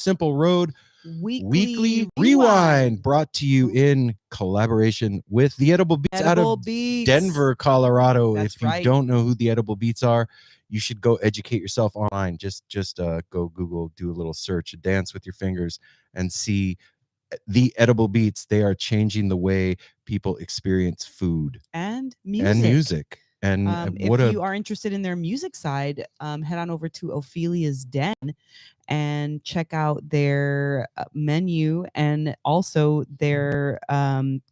Simple Road Weekly Rewind, brought to you in collaboration with the Edible Beats out Edible of Beats. Denver, Colorado. That's if you right. don't know who the Edible Beats are, you should go educate yourself online. Just go Google, do a little search, dance with your fingers, and see the Edible Beats. They are changing the way people experience food and and music. And if you are interested in their music side, head on over to Ophelia's Den and check out their menu and also their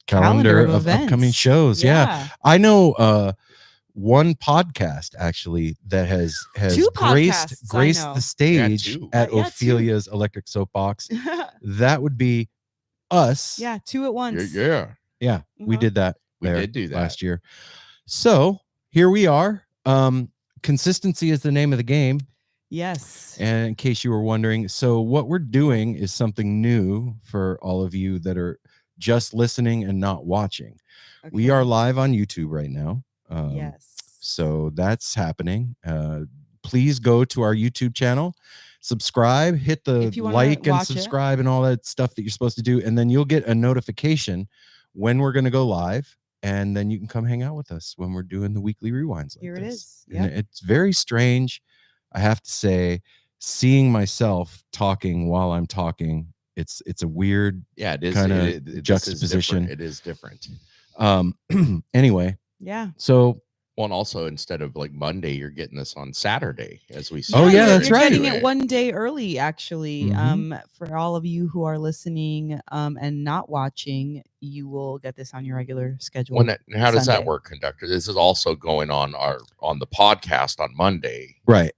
calendar of events. Upcoming shows. Yeah. I know one podcast actually that has graced the stage at Ophelia's Electric Soapbox. That would be us. Yeah, two at once. Yeah. We did that. We did do that last year. So here we are. Consistency is the name of the game. Yes. And in case you were wondering, so what we're doing is something new for all of you that are just listening and not watching. Okay. We are live on YouTube right now. Yes. So that's happening. Please go to our YouTube channel, subscribe, hit the like and subscribe and all that stuff that you're supposed to do. And then you'll get a notification when we're going to go live. And then you can come hang out with us when we're doing the weekly rewinds. Like Here it is. Yep. And it's very strange. I have to say, seeing myself talking while I'm talking, it's a weird kind of juxtaposition. It is different. Anyway. Yeah. So. Well, and also instead of like Monday, you're getting this on Saturday as we. Oh yeah, that's right. You're getting it one day early, actually. For all of you who are listening and not watching, you will get this on your regular schedule. How does that work, conductor? This is also going on the podcast on Monday, right?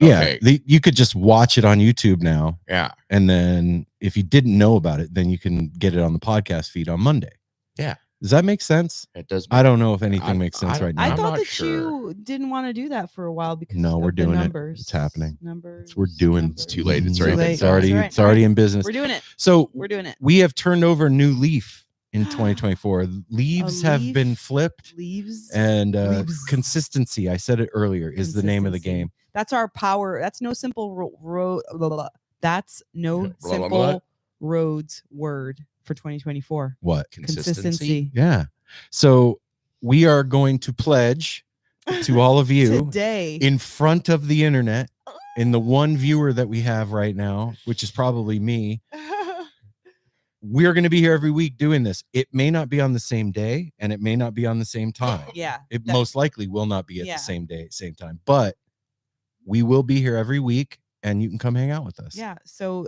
You could just watch it on YouTube now. Yeah, and then if you didn't know about it, then you can get it on the podcast feed on Monday. Yeah. Does that make sense? It does. I don't know if anything makes sense right now. I thought that you didn't want to do that for a while because we're doing numbers. It's happening. Numbers. We're doing. It's too late. It's already in business. We're doing it. So we're doing it. We have turned over a new leaf in 2024. Leaves have been flipped. Leaves and consistency. I said it earlier. Is the name of the game. That's our power. That's no simple road. That's no simple roads word. For 2024. What? Consistency. Yeah. So we are going to pledge to all of you today in front of the internet, in the one viewer that we have right now, which is probably me. We're going to be here every week doing this. It may not be on the same day and it may not be on the same time. Yeah. It most likely will not be at the same day, same time, but we will be here every week and you can come hang out with us. Yeah. So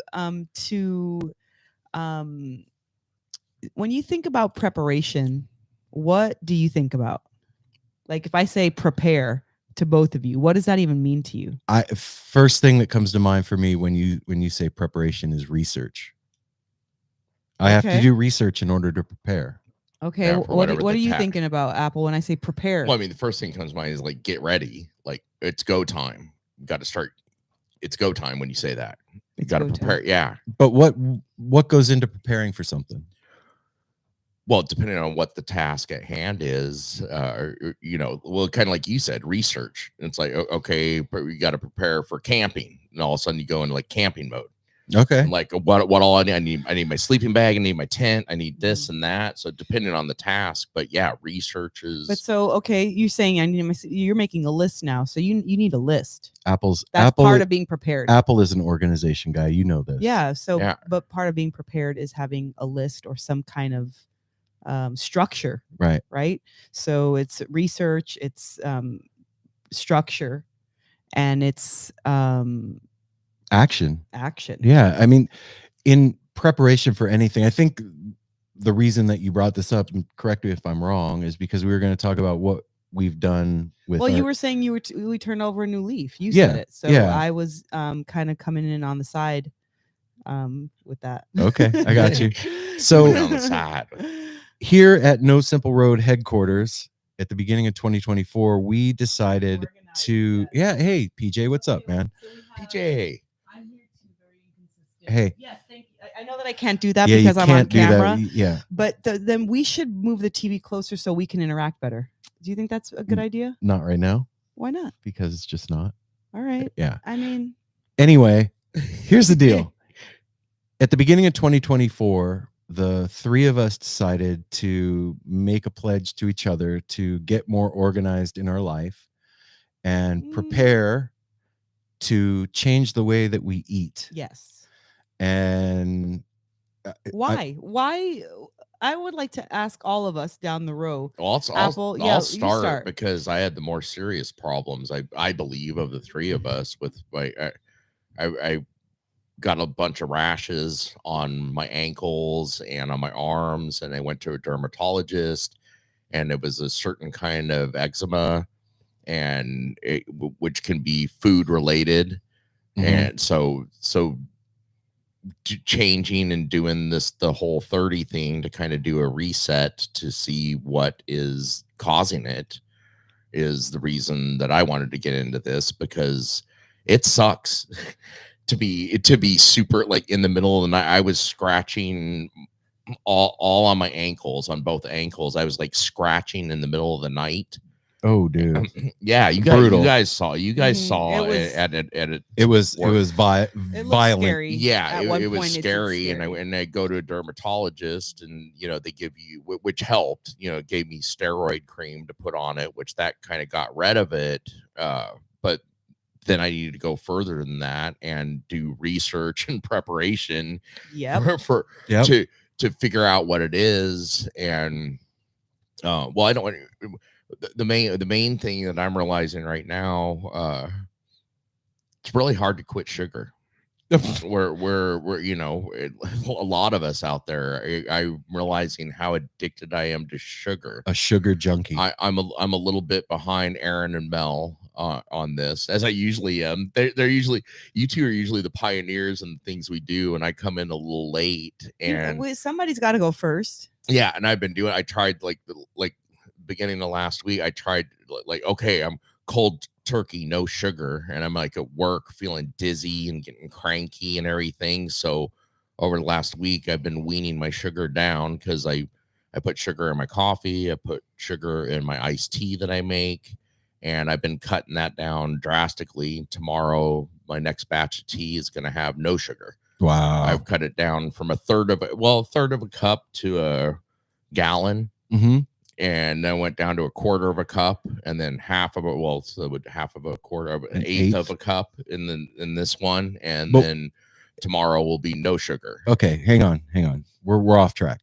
when you think about preparation, what do you think about? Like if I say prepare to both of you, what does that even mean to you? First thing that comes to mind for me when you say preparation is research. I have to do research in order to prepare. Okay. Yeah, what are you thinking about, Apple, when I say prepare? Well, I mean, the first thing that comes to mind is like get ready. Like it's go time. You got to start. It's go time when you say that. You got to prepare. Time. Yeah. But what goes into preparing for something? Well, depending on what the task at hand is, kind of like you said, research. It's like, okay, you got to prepare for camping, and all of a sudden you go into like camping mode. Okay. I'm like, what all I need? I need my sleeping bag. I need my tent. I need this and that. So depending on the task, but yeah, research is. But so you're saying you're making a list now, so you need a list. That's part of being prepared. Apple is an organization guy, you know this. Yeah. So, but part of being prepared is having a list or some kind of structure. Right. So it's research, it's structure, and it's action. Yeah. I mean, in preparation for anything, I think the reason that you brought this up, and correct me if I'm wrong, is because we were going to talk about what we've done with. Well, you were saying we turned over a new leaf. You said it. So I was kind of coming in on the side with that. Okay, I got you. So on the side. Here at No Simple Road headquarters at the beginning of 2024, we decided to hey PJ, what's up, man? PJ. I'm here too, very inconsistent. Hey. Yes, thank you. I know that I can't do that because I'm on camera. Yeah. But then we should move the TV closer so we can interact better. Do you think that's a good idea? Not right now. Why not? Because it's just not. All right. Yeah. I mean. Anyway, here's the deal. At the beginning of 2024, the three of us decided to make a pledge to each other to get more organized in our life and prepare to change the way that we eat. Yes. And why? I would like to ask all of us down the road. I'll start because I had the more serious problems. I believe of the three of us with I got a bunch of rashes on my ankles and on my arms, and I went to a dermatologist, and it was a certain kind of eczema, and which can be food related. And so changing and doing the whole 30 thing to kind of do a reset to see what is causing it is the reason that I wanted to get into this, because it sucks to be super, like, in the middle of the night. I was scratching all on my ankles, on both ankles. I was like scratching in the middle of the night. Oh, dude. Yeah, you guys saw it was violent. Scary. Yeah, it was scary. And I go to a dermatologist, and they give you, which helped, gave me steroid cream to put on it, which that kind of got rid of it. But then I needed to go further than that and do research and preparation to figure out what it is. And well, I don't want the main thing that I'm realizing right now, it's really hard to quit sugar. we're a lot of us out there, I'm realizing how addicted I am to sugar. A sugar junkie. I'm a little bit behind Aaron and Mel on this, as I usually am. They're usually, you two are usually the pioneers in things we do, and I come in a little late. And somebody's got to go first. Yeah, and I've been doing. I tried like beginning of last week. I tried like, okay, I'm cold turkey, no sugar, and I'm like at work feeling dizzy and getting cranky and everything. So over the last week, I've been weaning my sugar down, because I put sugar in my coffee, I put sugar in my iced tea that I make, and I've been cutting that down drastically. Tomorrow, my next batch of tea is going to have no sugar. Wow. I've cut it down from a third of a cup to a gallon. And then went down to a quarter of a cup, and then half of a quarter of an eighth of a cup in this one, and then tomorrow will be no sugar. Okay, hang on. We're off track.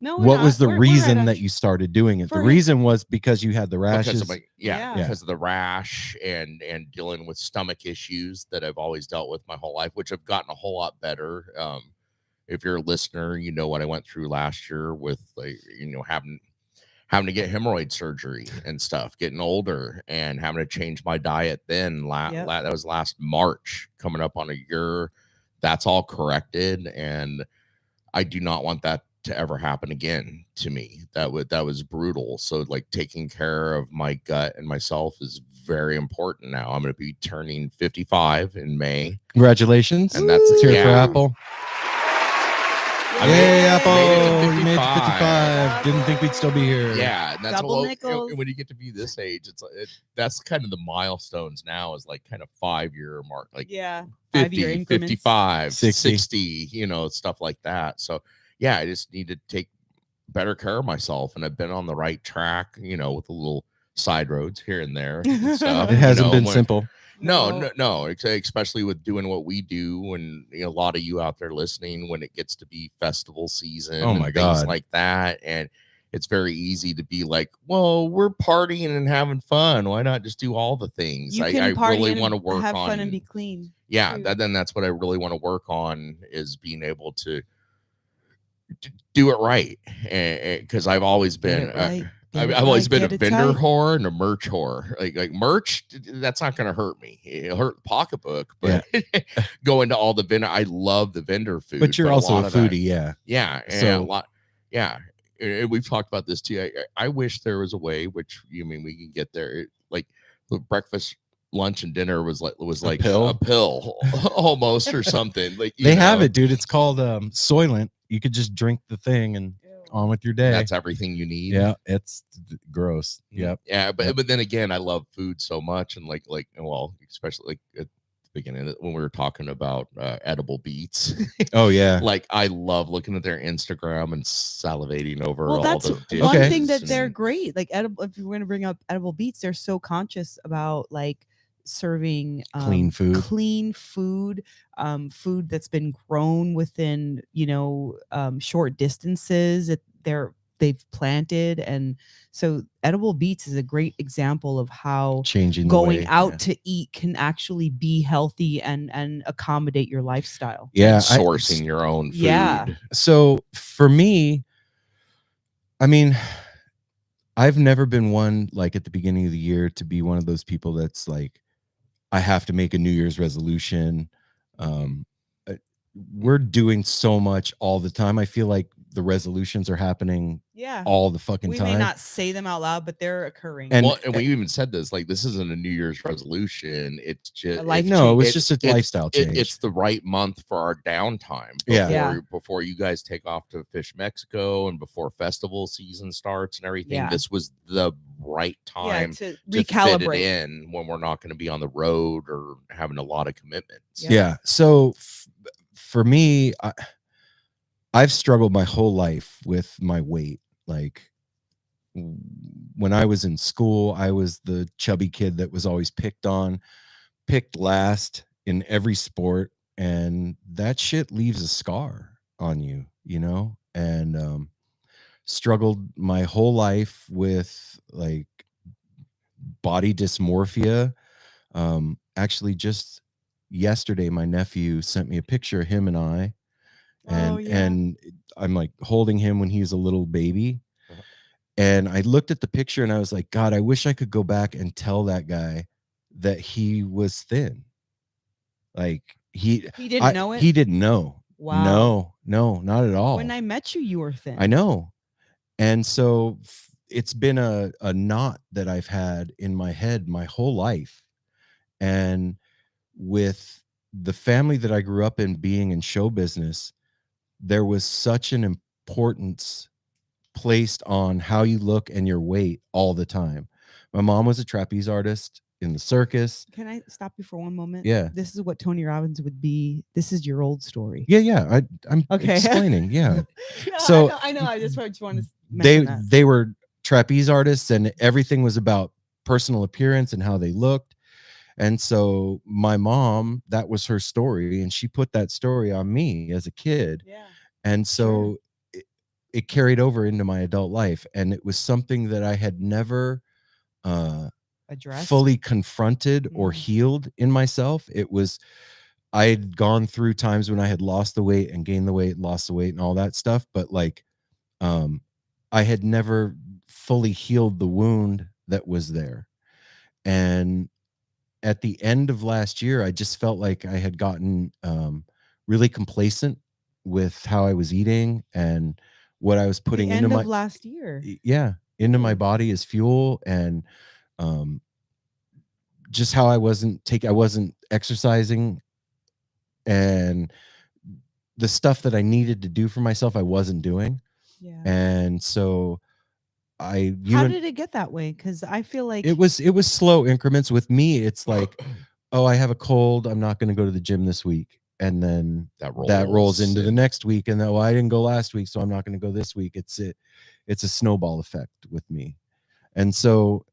No, what was the reason that you started doing it? The reason was because you had the rashes. Because of the rash and dealing with stomach issues that I've always dealt with my whole life, which have gotten a whole lot better. If you're a listener, you know what I went through last year with, like, having to get hemorrhoid surgery and stuff, getting older, and having to change my diet. Then that was last March, coming up on a year. That's all corrected, and I do not want that to ever happen again to me. That was brutal. So, like, taking care of my gut and myself is very important now. I'm going to be turning 55 in May. Congratulations. And that's here for Apple. Hey, Apple, you made 55. Didn't think we'd still be here. Yeah, and that's when you get to be this age, that's kind of the milestones now, is like kind of 5-year mark, like 50, 55, 60, stuff like that. So yeah, I just need to take better care of myself, and I've been on the right track, with a little side roads here and there and stuff. It hasn't been simple. No, especially with doing what we do, and a lot of you out there listening, when it gets to be festival season, oh my God, things like that, and it's very easy to be like, well, we're partying and having fun, why not just do all the things? I really want to work have on fun and be clean. Yeah, then that's what I really want to work on, is being able to do it right, because I've always been I've always been a vendor whore and a merch whore. Like merch, that's not going to hurt me. It'll hurt the pocketbook, but going to all the vendor, I love the vendor food. But you're also a foodie, yeah. And a lot, and we've talked about this too. I wish there was a way, which we can get there. Like the breakfast, lunch, and dinner was like a pill almost, or something. Like they have it, dude. It's called Soylent. You could just drink the thing and on with your day. That's everything you need. Yeah, it's gross. Yep. Yeah, but then again, I love food so much, and like especially like beginning when we were talking about edible beets. Oh yeah. Like I love looking at their Instagram and salivating over well, all that's the dishes. one thing that they're great. Like edible, if you're going to bring up edible beets, they're so conscious about like serving clean food, food that's been grown within, short distances. They've planted, and so edible beets is a great example of how changing going out to eat can actually be healthy and accommodate your lifestyle. Yeah, and sourcing your own food. Yeah. So for me, I mean, I've never been one, like at the beginning of the year, to be one of those people that's like, I have to make a New Year's resolution. We're doing so much all the time. I feel like the resolutions are happening all the fucking time. We may not say them out loud, but they're occurring. And we even said this, like, this isn't a New Year's resolution. It's just a life change. No, it's just a lifestyle change. It's the right month for our downtime before you guys take off to Fish Mexico and before festival season starts and everything. Yeah. This was the right time to recalibrate fit it in when we're not going to be on the road or having a lot of commitments. Yeah. So for me, I've struggled my whole life with my weight. Like when I was in school, I was the chubby kid that was always picked last in every sport. And that shit leaves a scar on you, and struggled my whole life with like body dysmorphia. Actually, just yesterday, my nephew sent me a picture of him and I. And I'm like holding him when he was a little baby. And I looked at the picture and I was like, God, I wish I could go back and tell that guy that he was thin. Like he didn't know it. He didn't know. Wow. No, not at all. When I met you, you were thin. I know. And so it's been a knot that I've had in my head my whole life. And with the family that I grew up in being in show business, there was such an importance placed on how you look and your weight all the time. My mom was a trapeze artist in the circus. Can I stop you for one moment? Yeah. This is what Tony Robbins would be. This is your old story. Yeah. I'm okay. Explaining. Yeah. No, so I know. I just want to mention that. They were trapeze artists and everything was about personal appearance and how they looked. And so my mom, that was her story, and she put that story on me as a kid. Yeah. And so it carried over into my adult life, and it was something that I had never addressed, fully confronted or healed in myself. I had gone through times when I had lost the weight and gained the weight, lost the weight and all that stuff. But like, I had never fully healed the wound that was there. And at the end of last year, I just felt like I had gotten really complacent with how I was eating and what I was putting into my last year. Yeah, into my body as fuel, and just how I wasn't exercising, and the stuff that I needed to do for myself, I wasn't doing. Yeah. And so how did it get that way? Because I feel like it was slow increments. With me, it's like, oh, I have a cold, I'm not going to go to the gym this week. And then that rolls into the next week. And then, I didn't go last week, so I'm not going to go this week. It's a snowball effect with me. And so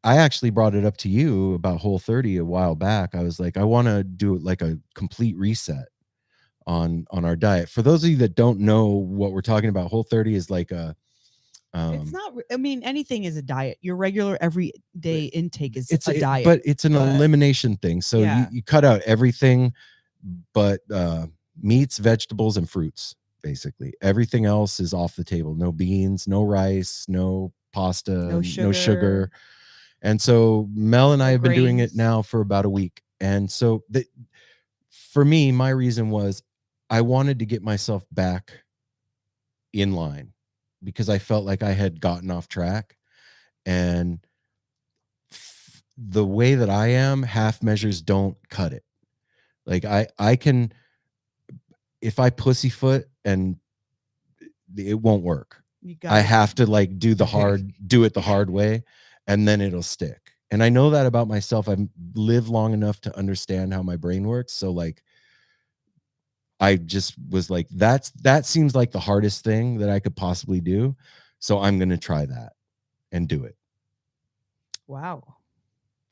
I actually brought it up to you about Whole30 a while back. I was like, I want to do like a complete reset on our diet. For those of you that don't know what we're talking about, Whole30 is like it's not. I mean, anything is a diet. Your regular everyday intake is a diet, but it's an elimination thing. So you cut out everything, but meats, vegetables, and fruits. Basically, everything else is off the table. No beans, no rice, no pasta, no sugar. And so Mel and I have been doing it now for about a week. And so for me, my reason was I wanted to get myself back in line, because I felt like I had gotten off track. And the way that I am, half measures don't cut it. Like I can, if I pussyfoot, and it won't work. I have to like do it the hard way, and then it'll stick. And I know that about myself. I've lived long enough to understand how my brain works. So like, I just was like, that seems like the hardest thing that I could possibly do. So I'm going to try that and do it. Wow.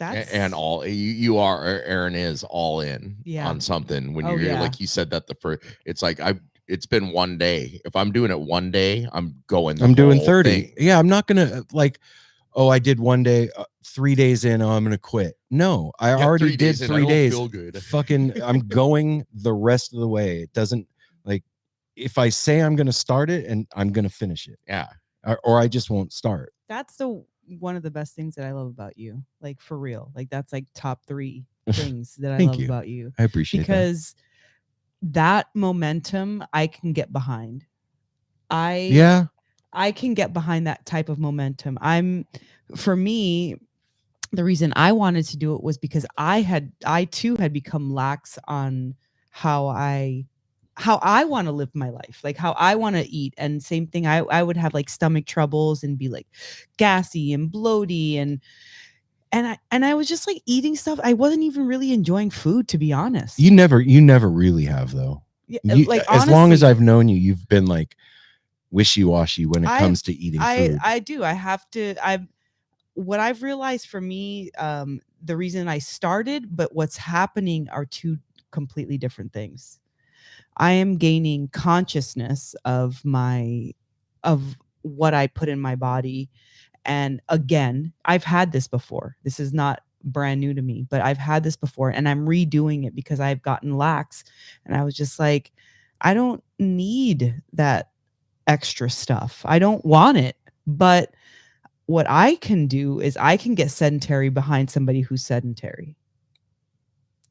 And all you are, Aaron is all in on something when you're like you said that the first, it's like it's been one day. If I'm doing it one day, I'm doing 30 thing. Yeah, I'm not gonna like, oh, I did one day, 3 days in, oh, I'm gonna quit. No, I already did 3 days. Feel good. Fucking I'm going the rest of the way. It doesn't, like, if I say I'm gonna start it, and I'm gonna finish it. Yeah. Or I just won't start. That's one of the best things that I love about you. Like, for real. Like, that's like top 3 things that I love about you. I appreciate because that momentum I can get behind. I can get behind that type of momentum. For me, the reason I wanted to do it was because I too had become lax on how I want to live my life, like how I want to eat. And same thing, I would have like stomach troubles and be like gassy and bloaty, and I was just like eating stuff. I wasn't even really enjoying food, to be honest. You never really have, though. Yeah, like, honestly, as long as I've known you, you've been like wishy-washy when it comes to eating food. I do. I have to. What I've realized for me, the reason I started, but what's happening are 2 completely different things. I am gaining consciousness of what I put in my body. And again, I've had this before. This is not brand new to me, but I've had this before, and I'm redoing it because I've gotten lax. And I was just like, I don't need that extra stuff. I don't want it. But what I can do is I can get sedentary behind somebody who's sedentary.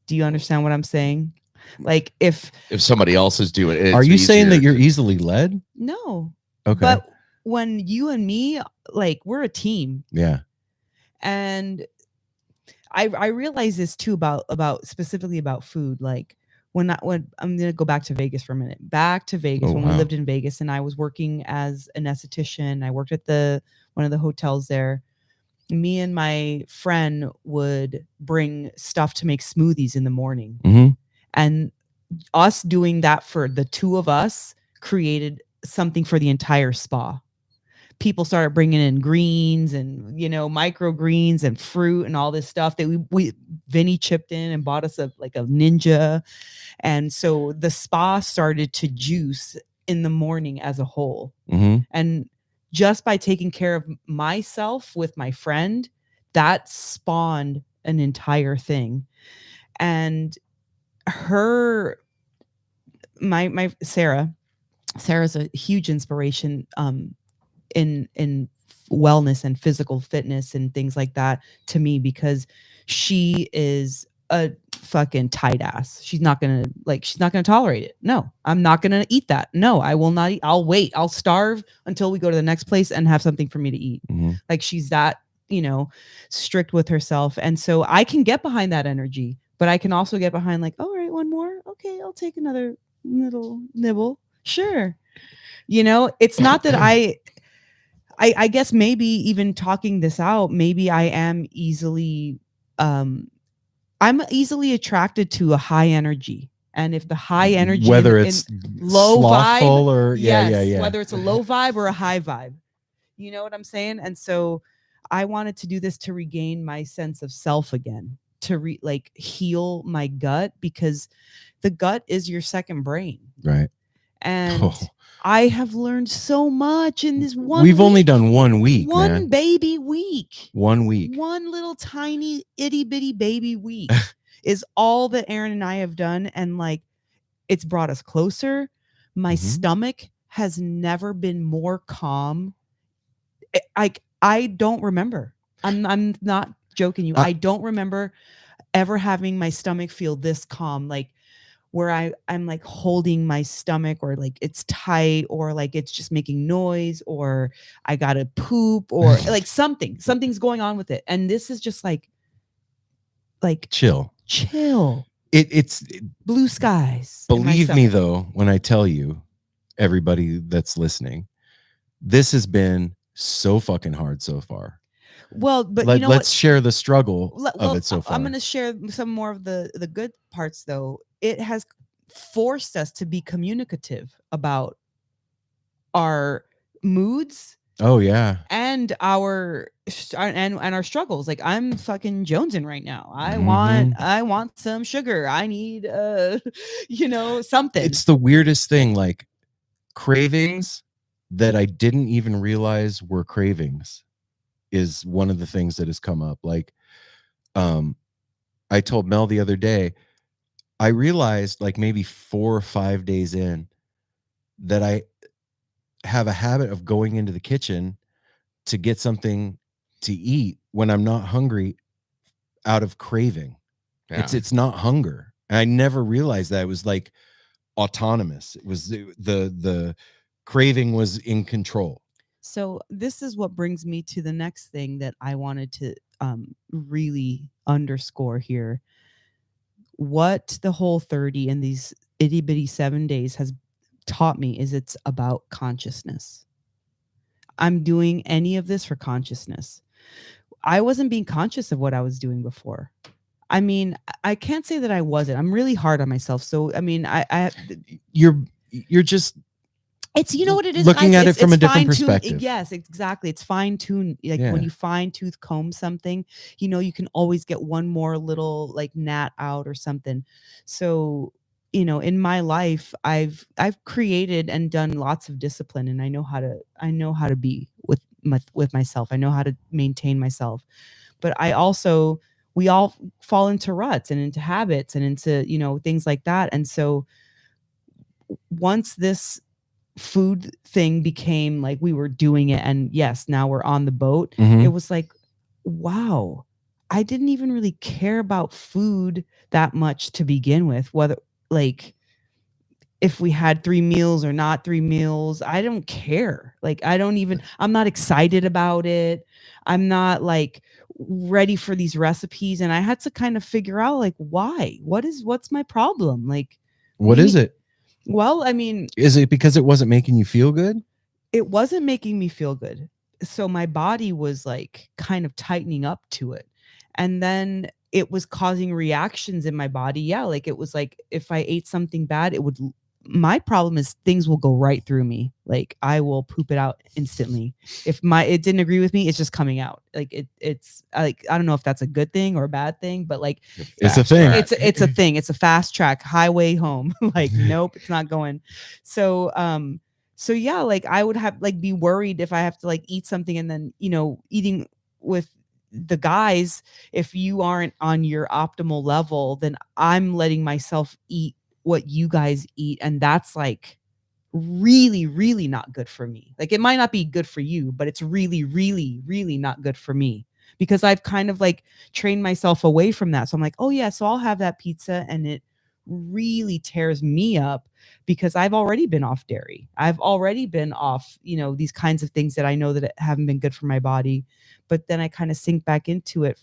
Do you understand what I'm saying? Like, if somebody else is doing it, are you saying that you're easily led? No. Okay. But when you and me, like, we're a team. Yeah. And I realize this too about specifically about food. Like, when I'm gonna go back to Vegas for a minute. Back to Vegas when we lived in Vegas, and I was working as an esthetician. I worked at one of the hotels there. Me and my friend would bring stuff to make smoothies in the morning. Mm-hmm. And us doing that for the 2 of us created something for the entire spa. People started bringing in greens and, microgreens and fruit and all this stuff that Vinny chipped in and bought us a Ninja. And so the spa started to juice in the morning as a whole. Mm-hmm. And just by taking care of myself with my friend, that spawned an entire thing. And my Sarah's a huge inspiration in wellness and physical fitness and things like that to me, because she is a fucking tight ass. She's not gonna tolerate it. No, I'm not gonna eat that. No, I will not eat. I'll wait. I'll starve until we go to the next place and have something for me to eat. Mm-hmm. Like, she's that, strict with herself. And so I can get behind that energy, but I can also get behind like, all right, one more. Okay, I'll take another little nibble. Sure. It's not that I guess maybe even talking this out, maybe I am I'm easily attracted to a high energy. And if the high energy, whether it's low vibe or whether it's a low vibe or a high vibe, you know what I'm saying? And so I wanted to do this to regain my sense of self again, to heal my gut, because the gut is your second brain. Right. And I have learned so much in this one week. Only done 1 week, one baby week. 1 week. One little tiny itty bitty baby week is all that Aaron and I have done. And like, it's brought us closer. My stomach has never been more calm. I don't remember. I'm not joking you. I don't remember ever having my stomach feel this calm. Like, where I'm like holding my stomach, or like it's tight, or like it's just making noise, or I gotta poop, or like something's going on with it. And this is just like chill. It's blue skies. Believe me though, when I tell you, everybody that's listening, this has been so fucking hard so far. Well, but let's share the struggle of it so far. I'm going to share some more of the good parts, though. It has forced us to be communicative about our moods. Oh yeah. And our struggles. Like, I'm fucking jonesing right now. I want some sugar. I need something. It's the weirdest thing, like cravings that I didn't even realize were cravings is one of the things that has come up. Like I told Mel the other day, I realized like maybe 4 or 5 days in that I have a habit of going into the kitchen to get something to eat when I'm not hungry out of craving. Yeah. It's not hunger. And I never realized that. It was like autonomous. It was the craving was in control. So this is what brings me to the next thing that I wanted to really underscore here. What the Whole30 and these itty bitty 7 days has taught me is it's about consciousness. I'm doing any of this for consciousness. I wasn't being conscious of what I was doing before. I mean, I can't say that I wasn't. I'm really hard on myself. So, I mean, you're just, it's, you know what it is, looking guys? at it from a different perspective. Yes, exactly. It's fine tuned. Like when you fine tooth comb something, you can always get one more little like gnat out or something. So, in my life, I've created and done lots of discipline, and I know how to be with myself. I know how to maintain myself. But we all fall into ruts and into habits and into, things like that. And so once this food thing became like we were doing it, and yes, now we're on the boat, it was like, wow, I didn't even really care about food that much to begin with, whether like if we had 3 meals or not 3 meals. I don't care. Like, I'm not excited about it. I'm not like ready for these recipes. And I had to kind of figure out like, what's my problem? Like, what is it? Well, I mean, is it because it wasn't making you feel good? It wasn't making me feel good. So my body was like kind of tightening up to it. And then it was causing reactions in my body. Yeah. Like it was like, if I ate something bad, my problem is things will go right through me. Like I will poop it out instantly. If it didn't agree with me, it's just coming out. Like it's like, I don't know if that's a good thing or a bad thing, but like it's a thing. It's a thing. It's a fast track highway home. Like, nope, it's not going. So yeah, like I would have like be worried if I have to like eat something and then, eating with the guys, if you aren't on your optimal level, then I'm letting myself eat what you guys eat, and that's like really, really not good for me. Like it might not be good for you, but it's really, really, really not good for me because I've kind of like trained myself away from that. So I'm like, oh yeah, so I'll have that pizza, and it really tears me up because I've already been off dairy. I've already been off, these kinds of things that I know that haven't been good for my body. But then I kind of sink back into it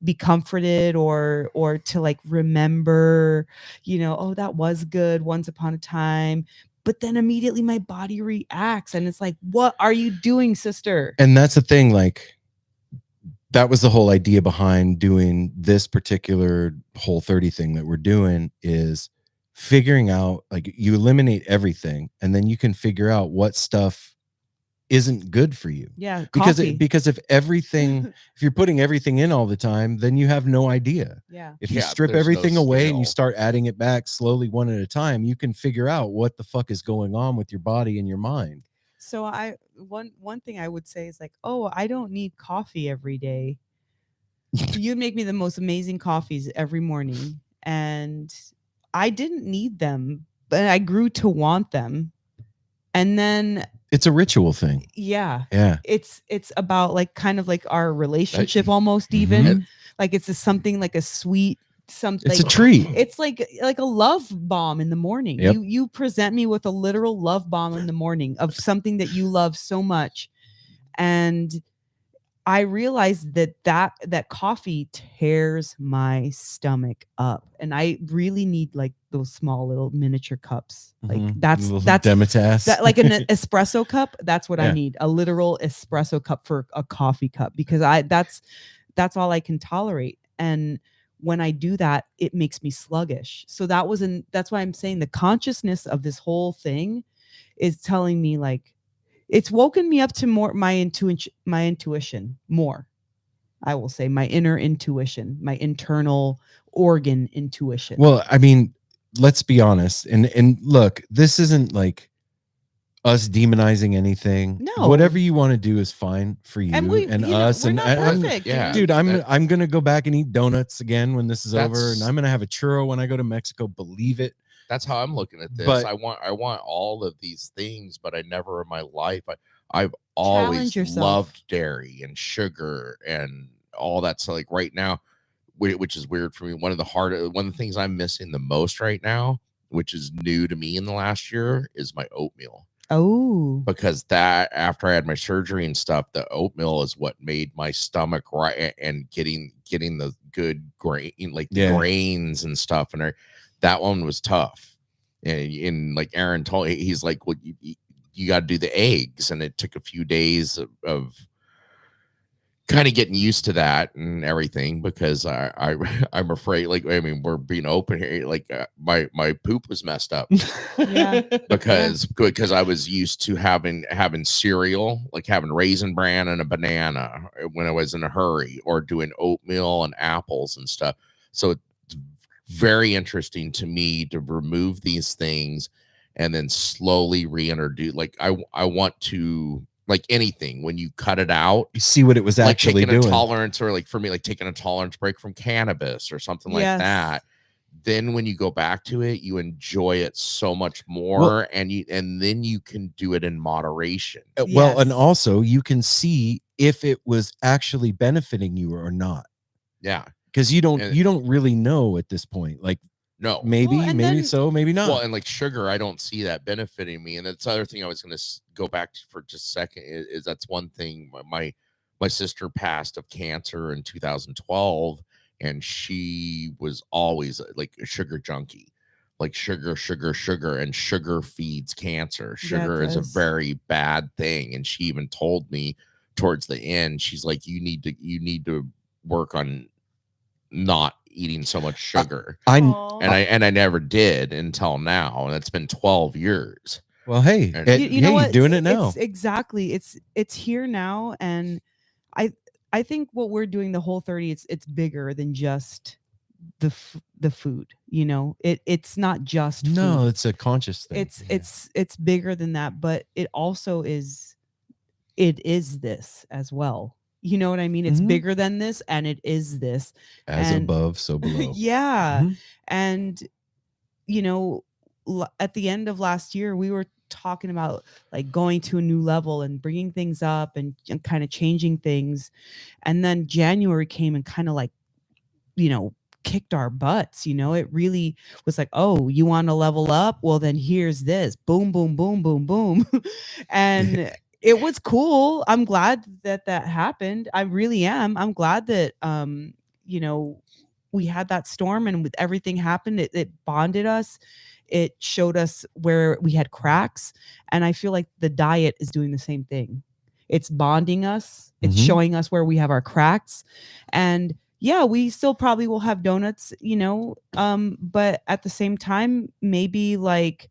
be comforted or to like remember, oh, that was good once upon a time. But then immediately my body reacts and it's like, what are you doing, sister? And that's the thing, like that was the whole idea behind doing this particular Whole30 thing that we're doing, is figuring out, like, you eliminate everything and then you can figure out what stuff isn't good for you. Yeah, because if you're putting everything in all the time, then you have no idea. Yeah. If you strip everything away and you start adding it back slowly one at a time, you can figure out what the fuck is going on with your body and your mind. So one thing I would say is like, oh, I don't need coffee every day. You make me the most amazing coffees every morning, and I didn't need them, but I grew to want them. And then it's a ritual thing. Yeah. Yeah. It's about like kind of like our relationship almost even. Like it's something like a sweet something. It's a treat. It's like a love bomb in the morning. Yep. You present me with a literal love bomb in the morning of something that you love so much. And I realized that coffee tears my stomach up, and I really need like those small little miniature cups. Like that's Demitas. that, like an espresso cup. That's what I need, a literal espresso cup for a coffee cup, because that's all I can tolerate. And when I do that, it makes me sluggish. So that's why I'm saying the consciousness of this whole thing is telling me, like, it's woken me up to more my intuition more. I will say my inner intuition, my internal organ intuition. Well, I mean, let's be honest. And look, this isn't like us demonizing anything. No. Whatever you want to do is fine for you and us. We're And not perfect, dude, I'm gonna go back and eat donuts again when this is over, and I'm gonna have a churro when I go to Mexico. Believe it. That's how I'm looking at this. But I want all of these things, but I never in my life I've always loved dairy and sugar and all that. So like right now, which is weird for me, one of the things I'm missing the most right now, which is new to me in the last year, is my oatmeal. Oh, because that after I had my surgery and stuff, the oatmeal is what made my stomach right, and getting the good grain, like the grains and stuff. And that one was tough. And like Aaron told, he's like, well, you got to do the eggs. And it took a few days of kind of getting used to that and everything, because I'm afraid, like, I mean, we're being open here, like my poop was messed up. because I was used to having cereal, like having Raisin Bran and a banana when I was in a hurry, or doing oatmeal and apples and stuff. So it's very interesting to me to remove these things and then slowly reintroduce. Like I want to, like anything, when you cut it out, you see what it was actually taking doing. a tolerance, or like for me, like taking a tolerance break from cannabis or something like that. Then when you go back to it, you enjoy it so much more, and then you can do it in moderation. Well, and also you can see if it was actually benefiting you or not. Yeah, because you don't really know at this point. Like, no, maybe so, maybe not. Well, and like sugar, I don't see that benefiting me. And that's the other thing I was going to go back to for just a second is that's one thing. My sister passed of cancer in 2012, and she was always like a sugar junkie, like sugar, and sugar feeds cancer. Sugar is a very bad thing. And she even told me towards the end, she's like, you need to work on not eating so much sugar. I never did until now, and it's been 12 years. Well, hey, you know what? You're doing it now. Exactly. It's here now, and I think what we're doing the whole 30, it's bigger than just the food. You know, it's not just food. It's a conscious thing. It's bigger than that, but it also is. It is this as well. You know what I mean? It's bigger than this, and it is this. As above, so below. And you know, at the end of last year, we were talking about like going to a new level and bringing things up and kind of changing things. And then January came and kind of like, you know, kicked our butts. You know, it really was like, oh, you want to level up? Well, then here's this. Boom, boom, boom, boom, boom. And it was cool. I'm glad that happened. I really am. I'm glad that, you know, we had that storm, and with everything happened, it bonded us. It showed us where we had cracks. And I feel like the diet is doing the same thing. It's bonding us. It's showing us where we have our cracks. And yeah, we still probably will have donuts, you know, but at the same time, maybe like,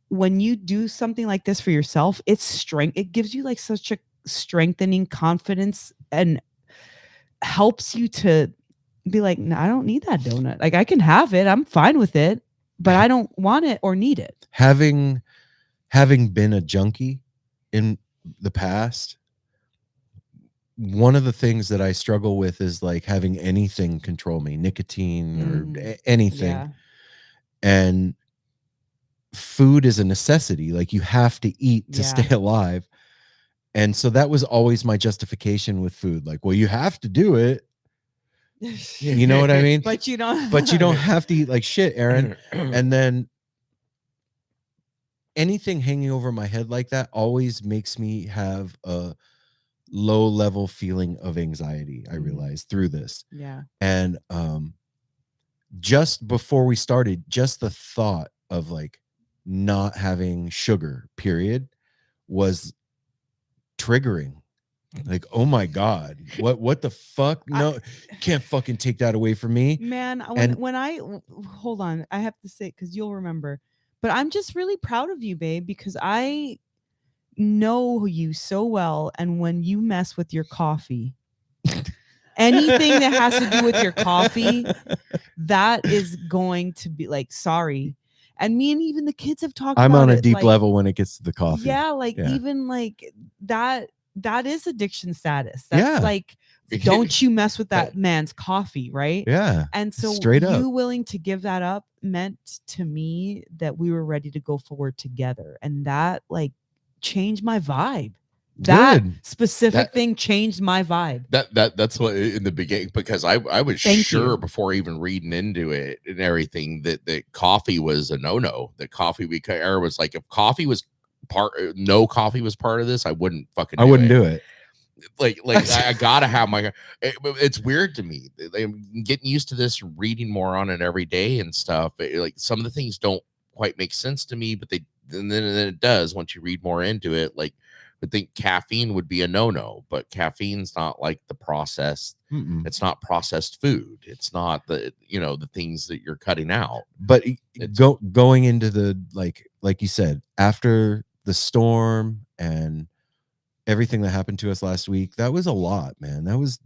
when you do something like this for yourself, it's strength. It gives you like such a strengthening confidence and helps you to be like, no, I don't need that donut. Like, I can have it. I'm fine with it, but I don't want it or need it. Having been a junkie in the past, one of the things that I struggle with is like having anything control me, nicotine or anything. Yeah. And food is a necessity. Like, you have to eat to stay alive. And so that was always my justification with food. Like, well, you have to do it. You know what I mean? But you don't have to eat like shit, Aaron. And then anything hanging over my head like that always makes me have a low level feeling of anxiety, I realized through this. Yeah. And just before we started, just the thought of like not having sugar, period, was triggering. Like, oh my God, what the fuck? No, can't fucking take that away from me. Man, when I hold on, I have to say, because you'll remember, but I'm just really proud of you, babe, because I know you so well. And when you mess with your coffee, anything that has to do with your coffee, that is going to be like, sorry. And me and even the kids have talked I'm about on a it, deep like, level when it gets to the coffee. Yeah, like even like that is addiction status. That's like, don't you mess with that man's coffee, right? Yeah. And so straight up, you willing to give that up meant to me that we were ready to go forward together. And that like changed my vibe. That specific thing changed my vibe. That's what in the beginning, because I was sure before even reading into it and everything that coffee was a no. That coffee, because Era was like, if coffee was no coffee was part of this, I wouldn't fucking do it. Like I gotta have my. It's weird to me. I'm getting used to this, reading more on it every day and stuff. Like some of the things don't quite make sense to me, but then it does once you read more into it. Like, I think caffeine would be a no, but caffeine's not like the processed. It's not processed food. It's not the the things that you're cutting out. But going into the like you said, after the storm and everything that happened to us last week, that was a lot, man. That was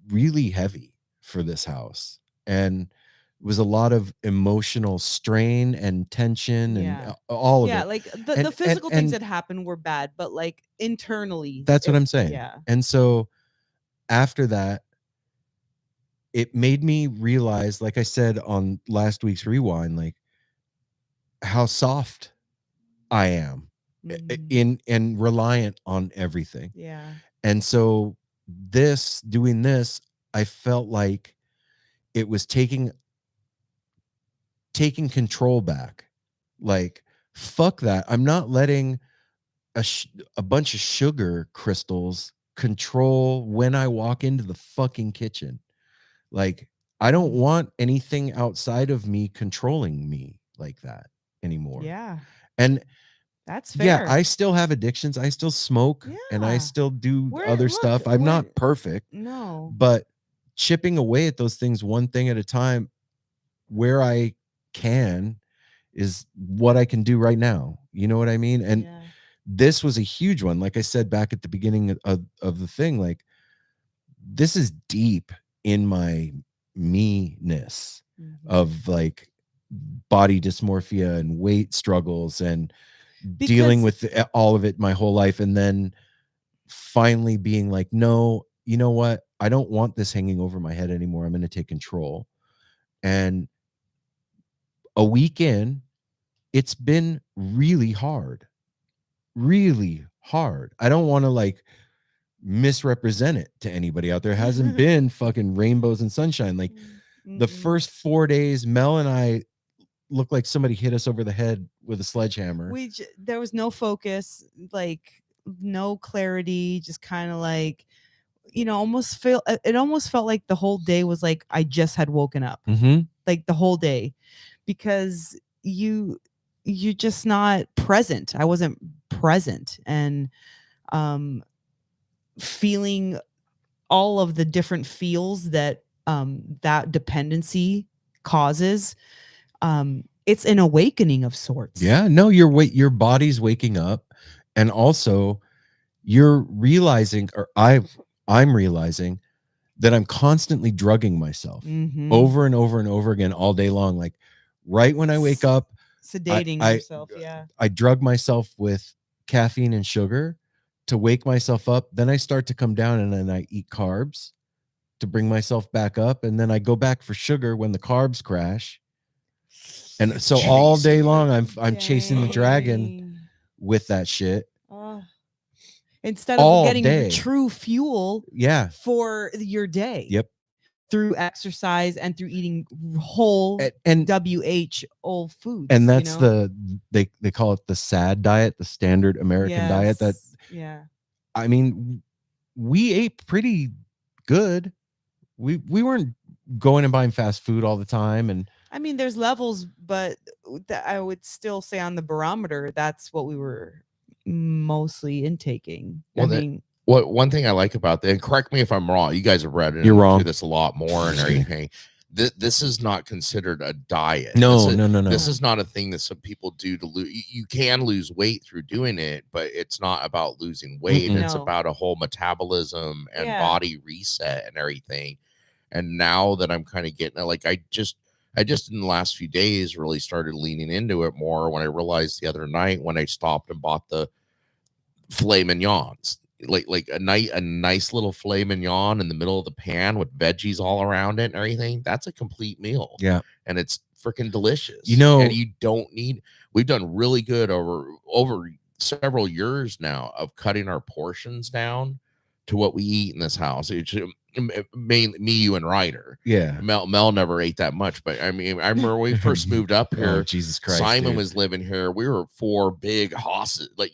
really heavy for this house, and it was a lot of emotional strain and tension and all of it. Yeah, like the physical things that happened were bad, but like internally, that's what I'm saying. Yeah. And so after that, it made me realize, like I said on last week's rewind, like how soft I am in and reliant on everything. Yeah. And so doing this, I felt like it was taking control back. Like, fuck that. I'm not letting a bunch of sugar crystals control when I walk into the fucking kitchen. Like, I don't want anything outside of me controlling me like that anymore. Yeah. And that's fair. Yeah, I still have addictions. I still smoke and I still do other stuff. I'm not perfect. No. But chipping away at those things one thing at a time where I can is what I can do right now. You know what I mean? And this was a huge one. Like I said back at the beginning of the thing, like, this is deep in my me-ness of like body dysmorphia and weight struggles and dealing with all of it my whole life, and then finally being like, no, you know what, I don't want this hanging over my head anymore. I'm going to take control. And a week in, it's been really hard. I don't want to like misrepresent it to anybody out there. It hasn't been fucking rainbows and sunshine. Like the first 4 days, Mel and I looked like somebody hit us over the head with a sledgehammer. There was no focus, like no clarity, just kind of like, it almost felt like the whole day was like I just had woken up, like the whole day, because you're just not present. I wasn't present, and feeling all of the different feels that that dependency causes. It's an awakening of sorts. Yeah, no, your body's waking up, and also you're realizing, or I'm realizing that I'm constantly drugging myself over and over and over again all day long. Like right when I wake up, sedating yourself. Yeah, I drug myself with caffeine and sugar to wake myself up. Then I start to come down, and then I eat carbs to bring myself back up, and then I go back for sugar when the carbs crash. And so all day long, I'm chasing the dragon with that shit. Instead of all getting the true fuel, for your day. Yep. Through exercise and through eating whole and WHO foods. And that's they call it the SAD diet, the standard American diet. That I mean, we ate pretty good. We weren't going and buying fast food all the time. And I mean, there's levels, but I would still say on the barometer, that's what we were mostly intaking. Well, I mean, one thing I like about that, and correct me if I'm wrong, you guys have read it. You're wrong. Through this a lot more and everything. This is not considered a diet. No. This is not a thing that some people do to lose. You can lose weight through doing it, but it's not about losing weight. It's about a whole metabolism and body reset and everything. And now that I'm kind of getting it, like I just in the last few days really started leaning into it more when I realized the other night when I stopped and bought the filet mignons, like a nice little filet mignon in the middle of the pan with veggies all around it and everything. That's a complete meal. Yeah. And it's freaking delicious. And you don't need, we've done really good over several years now of cutting our portions down to what we eat in this house. It's mainly me, you, and Ryder. Yeah. Mel never ate that much, but I mean, I remember when we first moved up here. Oh, Jesus Christ! Simon was living here. We were 4 big hosses, like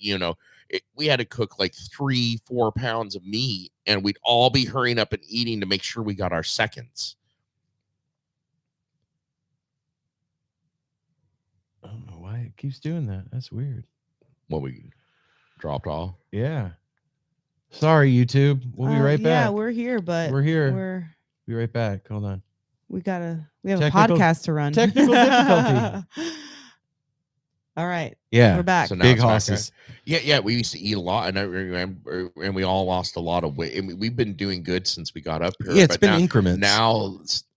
we had to cook like 3-4 pounds of meat, and we'd all be hurrying up and eating to make sure we got our seconds. I don't know why it keeps doing that. That's weird. What, we dropped off? Yeah. Sorry, YouTube. We'll be right back. Yeah, we're here, but we're here. Be right back. Hold on. We have a podcast to run. Technical difficulty. All right. Yeah, we're back. So now big hosses. Yeah. We used to eat a lot, and I remember, and we all lost a lot of weight. I mean, we've been doing good since we got up here. Yeah, it's been increments.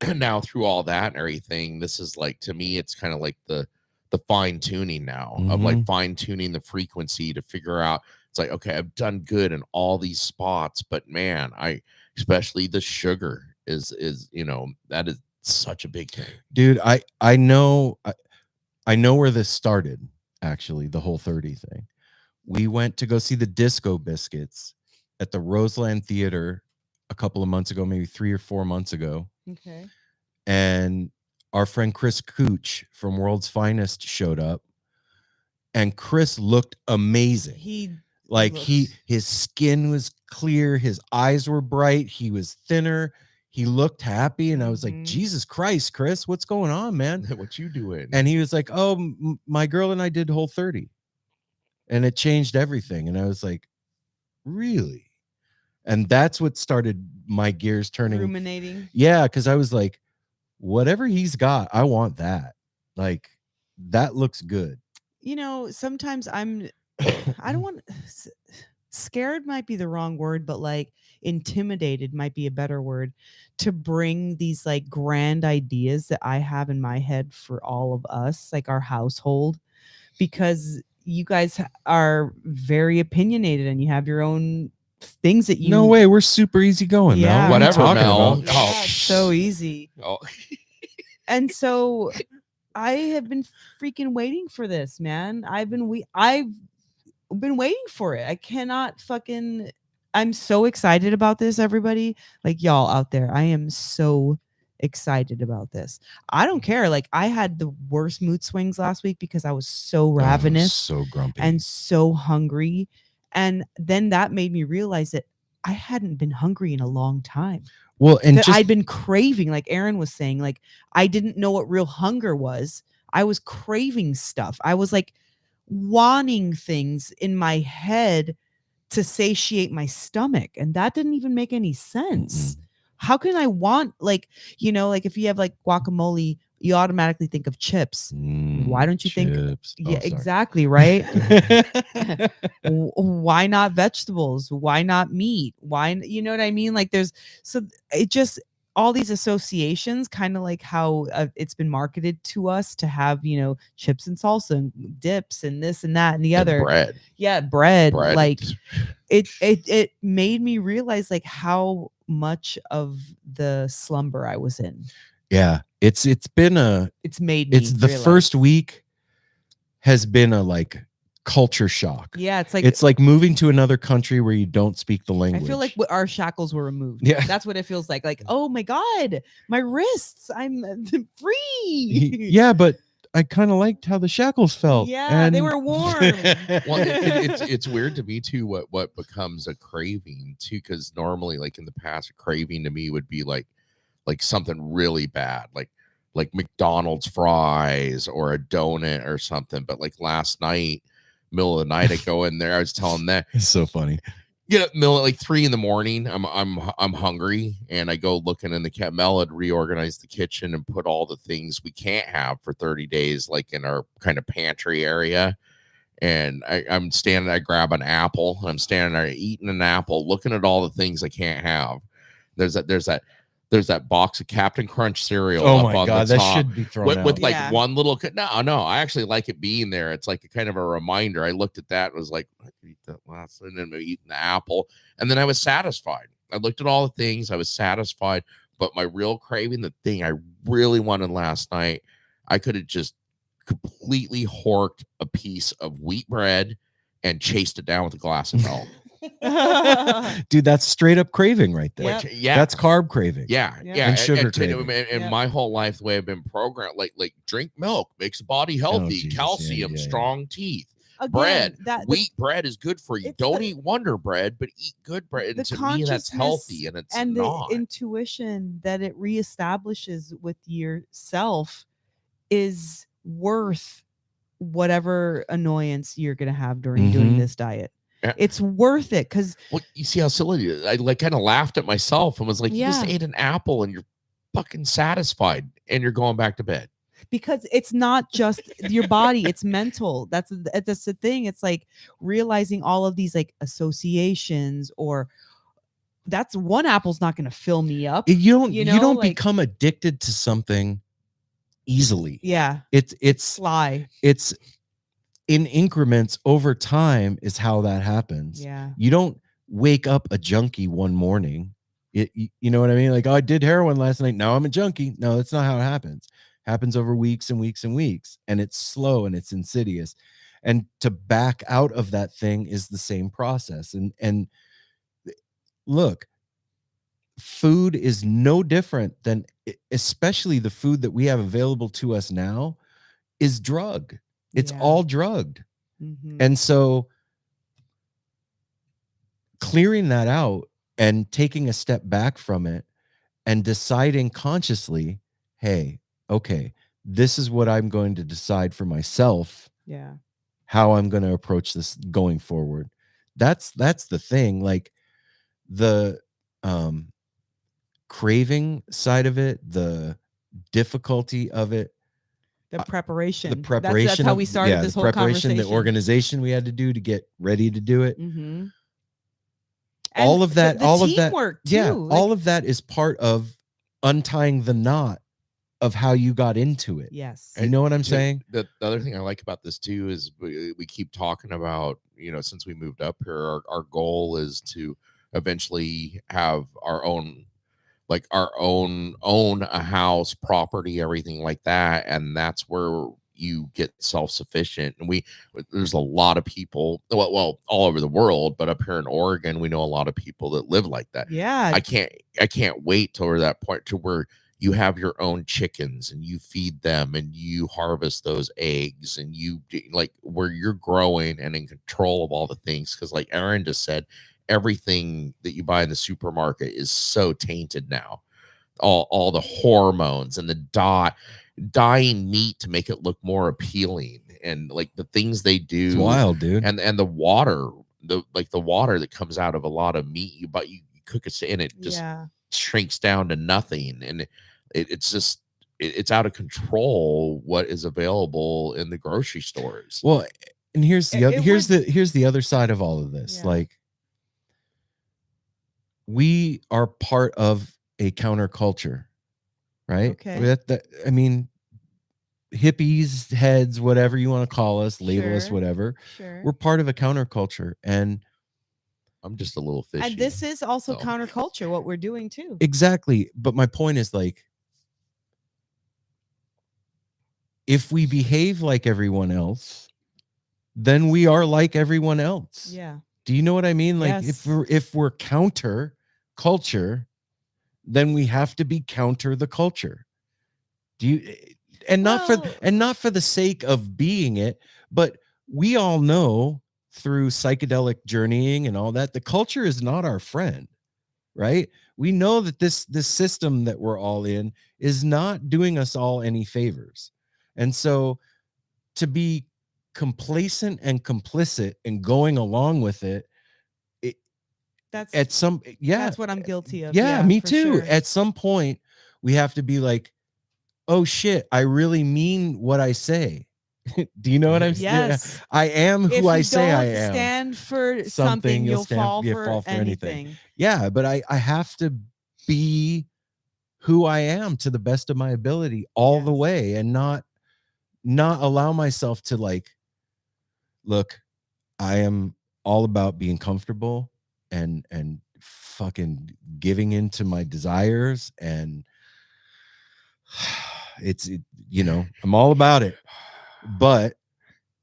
Now through all that and everything, this is like, to me, it's kind of like the fine tuning now of like fine tuning the frequency to figure out. It's like, okay, I've done good in all these spots, but man, especially the sugar is that is such a big thing, dude. I know where this started. Actually, the whole 30 thing. We went to go see the Disco Biscuits at the Roseland Theater a couple of months ago, maybe 3 or 4 months ago. Okay. And our friend Chris Cooch from World's Finest showed up, and Chris looked amazing. His skin was clear, his eyes were bright, he was thinner, he looked happy, and I was like, Jesus Christ, Chris, what's going on, man? What you doing? And he was like, oh, my girl and I did Whole 30, and it changed everything. And I was like, really? And that's what started my gears turning. Ruminating. Yeah, because I was like, whatever he's got, I want that. Like, that looks good. Sometimes I don't want, scared might be the wrong word, but like intimidated might be a better word, to bring these like grand ideas that I have in my head for all of us, like our household, because you guys are very opinionated and you have your own things that you. No way, we're super easy going. Yeah, Mel. Whatever, Mel. Yeah, so easy. Oh. And so I have been freaking waiting for this, man. I've been waiting for it. I cannot fucking. I'm so excited about this, everybody. Like, y'all out there, I am so excited about this. I don't care. Like, I had the worst mood swings last week because I was so ravenous, so grumpy, and so hungry. And then that made me realize that I hadn't been hungry in a long time. Well, and I'd been craving, like Aaron was saying, like I didn't know what real hunger was. I was craving stuff. I was like wanting things in my head to satiate my stomach, and that didn't even make any sense. How can I want, like, like if you have like guacamole, you automatically think of chips. Why don't you think? Yeah, exactly, right. Why not vegetables? Why not meat? Why, you know what I mean? Like, it just, all these associations, kind of like how it's been marketed to us to have, chips and salsa and dips and this and that and the other. Bread. Yeah, bread. Like it made me realize like how much of the slumber I was in. Yeah, it's made me the realize. First week has been a like culture shock. Yeah, it's like moving to another country where you don't speak the language. I feel like our shackles were removed. Yeah, that's what it feels like. Like, oh my God, my wrists, I'm free. Yeah, but I kind of liked how the shackles felt. Yeah, they were warm. Well, it's weird to me too what becomes a craving too, because normally, like in the past, a craving to me would be like something really bad, like McDonald's fries or a donut or something. But like last night, middle of the night, I go in there. I was telling that it's so funny. Get up middle at like 3 a.m. I'm hungry, and I go looking in the Mel had reorganized the kitchen and put all the things we can't have for 30 days, like in our kind of pantry area. And I'm standing, I grab an apple. I'm standing there eating an apple, looking at all the things I can't have. There's that box of Captain Crunch cereal. Oh up my on God, the that top should be thrown out. with like one little. No, I actually like it being there. It's like a kind of a reminder. I looked at that and was like, I could eat that last, and then I'm eating the apple, and then I was satisfied. I looked at all the things, I was satisfied. But my real craving, the thing I really wanted last night, I could have just completely horked a piece of wheat bread and chased it down with a glass of milk. Dude, that's straight up craving right there. Which, yeah, that's carb craving. Yeah. And sugar craving. And my whole life, the way I've been programmed, like drink milk, makes the body healthy, calcium, strong teeth. Again, bread, wheat bread is good for you. Don't eat Wonder Bread, but eat good bread. And to me, that's healthy, and it's and not. The intuition that it reestablishes with yourself is worth whatever annoyance you're going to have during doing this diet. Yeah. It's worth it, because you see how silly it is. I like kind of laughed at myself and was like, you just ate an apple and you're fucking satisfied and you're going back to bed. Because it's not just your body, it's mental. That's the thing. It's like realizing all of these like associations, or that's one apple's not going to fill me up. You don't like, become addicted to something easily. Yeah. It's sly. It's in increments over time is how that happens. Yeah. You don't wake up a junkie one morning. You know what I mean? Like, oh, I did heroin last night, now I'm a junkie. No, that's not how it happens. It happens over weeks and weeks and weeks, and it's slow and it's insidious. And to back out of that thing is the same process. And look, food is no different than, especially the food that we have available to us now, is drug. It's all drugged. And so clearing that out and taking a step back from it and deciding consciously, hey, okay, this is what I'm going to decide for myself. Yeah. How I'm going to approach this going forward. That's the thing. Like the craving side of it, the difficulty of it, the preparation. That's how we started this whole conversation. The organization we had to do to get ready to do it. All of that, all of that, too. Yeah, like, all of that is part of untying the knot of how you got into it. Yes, you know what I'm saying. The other thing I like about this too is we keep talking about, since we moved up here, our goal is to eventually have our own. Like own a house, property, everything like that. And that's where you get self-sufficient. And there's a lot of people, well, all over the world, but up here in Oregon, we know a lot of people that live like that. Yeah. I can't wait till we're that point to where you have your own chickens and you feed them and you harvest those eggs and you like where you're growing and in control of all the things. Cause like Aaron just said, everything that you buy in the supermarket is so tainted now. All the hormones and the dyeing meat to make it look more appealing, and like the things they do. It's wild, dude. And the water, the water that comes out of a lot of meat you cook it and it just shrinks down to nothing, and it's out of control what is available in the grocery stores. Well, and here's the other side of all of this. Like, we are part of a counterculture, right? Okay. I mean, hippies, heads, whatever you want to call us, label us, whatever. Sure. We're part of a counterculture, and I'm just a little fishy. And this is also counterculture, what we're doing too. Exactly. But my point is, like, if we behave like everyone else, then we are like everyone else. Yeah. Do you know what I mean? Like, if we're counter culture, then we have to be counter the culture. not for the sake of being it, but we all know through psychedelic journeying and all that, the culture is not our friend, right? We know that this system that we're all in is not doing us all any favors. And so to be complacent and complicit and going along with it, that's what I'm guilty of. Yeah, me too. Sure. At some point we have to be like, oh shit, I really mean what I say. Do you know what I'm saying? Yes. I am who I say I am. If you don't stand for something, you'll fall for anything. Yeah, but I have to be who I am to the best of my ability all the way, and not allow myself to like, look, I am all about being comfortable and fucking giving into my desires, and I'm all about it. But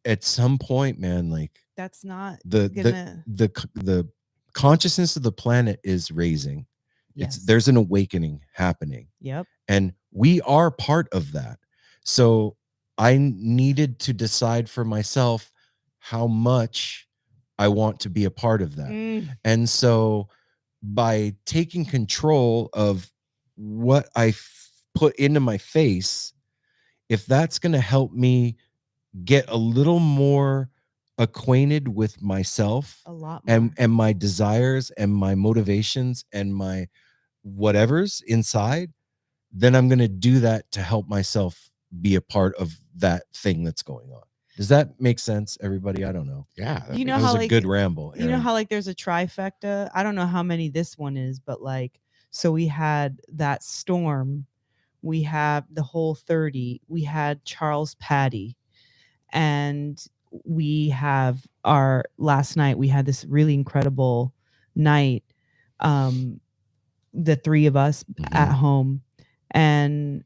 at some point, man, like, that's not the consciousness of the planet is raising. Yes. There's an awakening happening. Yep. And we are part of that. So I needed to decide for myself how much I want to be a part of that. And so by taking control of what I put into my face, if that's going to help me get a little more acquainted with myself, a lot more, and my desires and my motivations and my whatever's inside, then I'm going to do that to help myself be a part of that thing that's going on. Does that make sense, everybody? I don't know. Yeah. You know that how was a good ramble. You know how like there's a trifecta? I don't know how many this one is, but like, so we had that storm, we have the whole 30, we had Charles Patty, and we have our last night, we had this really incredible night, the three of us at home, and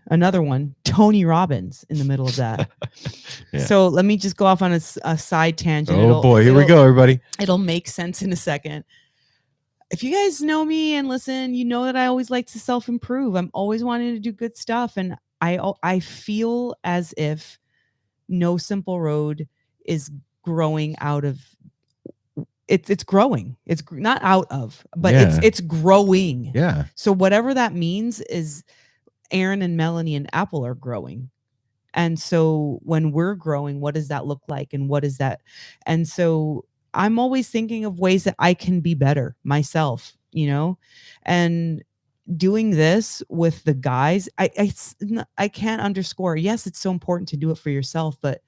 another one, Tony Robbins, in the middle of that. Yeah. So let me just go off on a side tangent. Oh boy, here we go, everybody. It'll make sense in a second. If you guys know me and listen, you know that I always like to self-improve. I'm always wanting to do good stuff. And I feel as if No Simple Road is growing out of, it's growing. It's not out of, but it's growing. Yeah. So whatever that means is Aaron and Melanie and Apple are growing. And so when we're growing, what does that look like? And what is that? And so I'm always thinking of ways that I can be better myself, and doing this with the guys, I can't underscore. Yes, it's so important to do it for yourself, but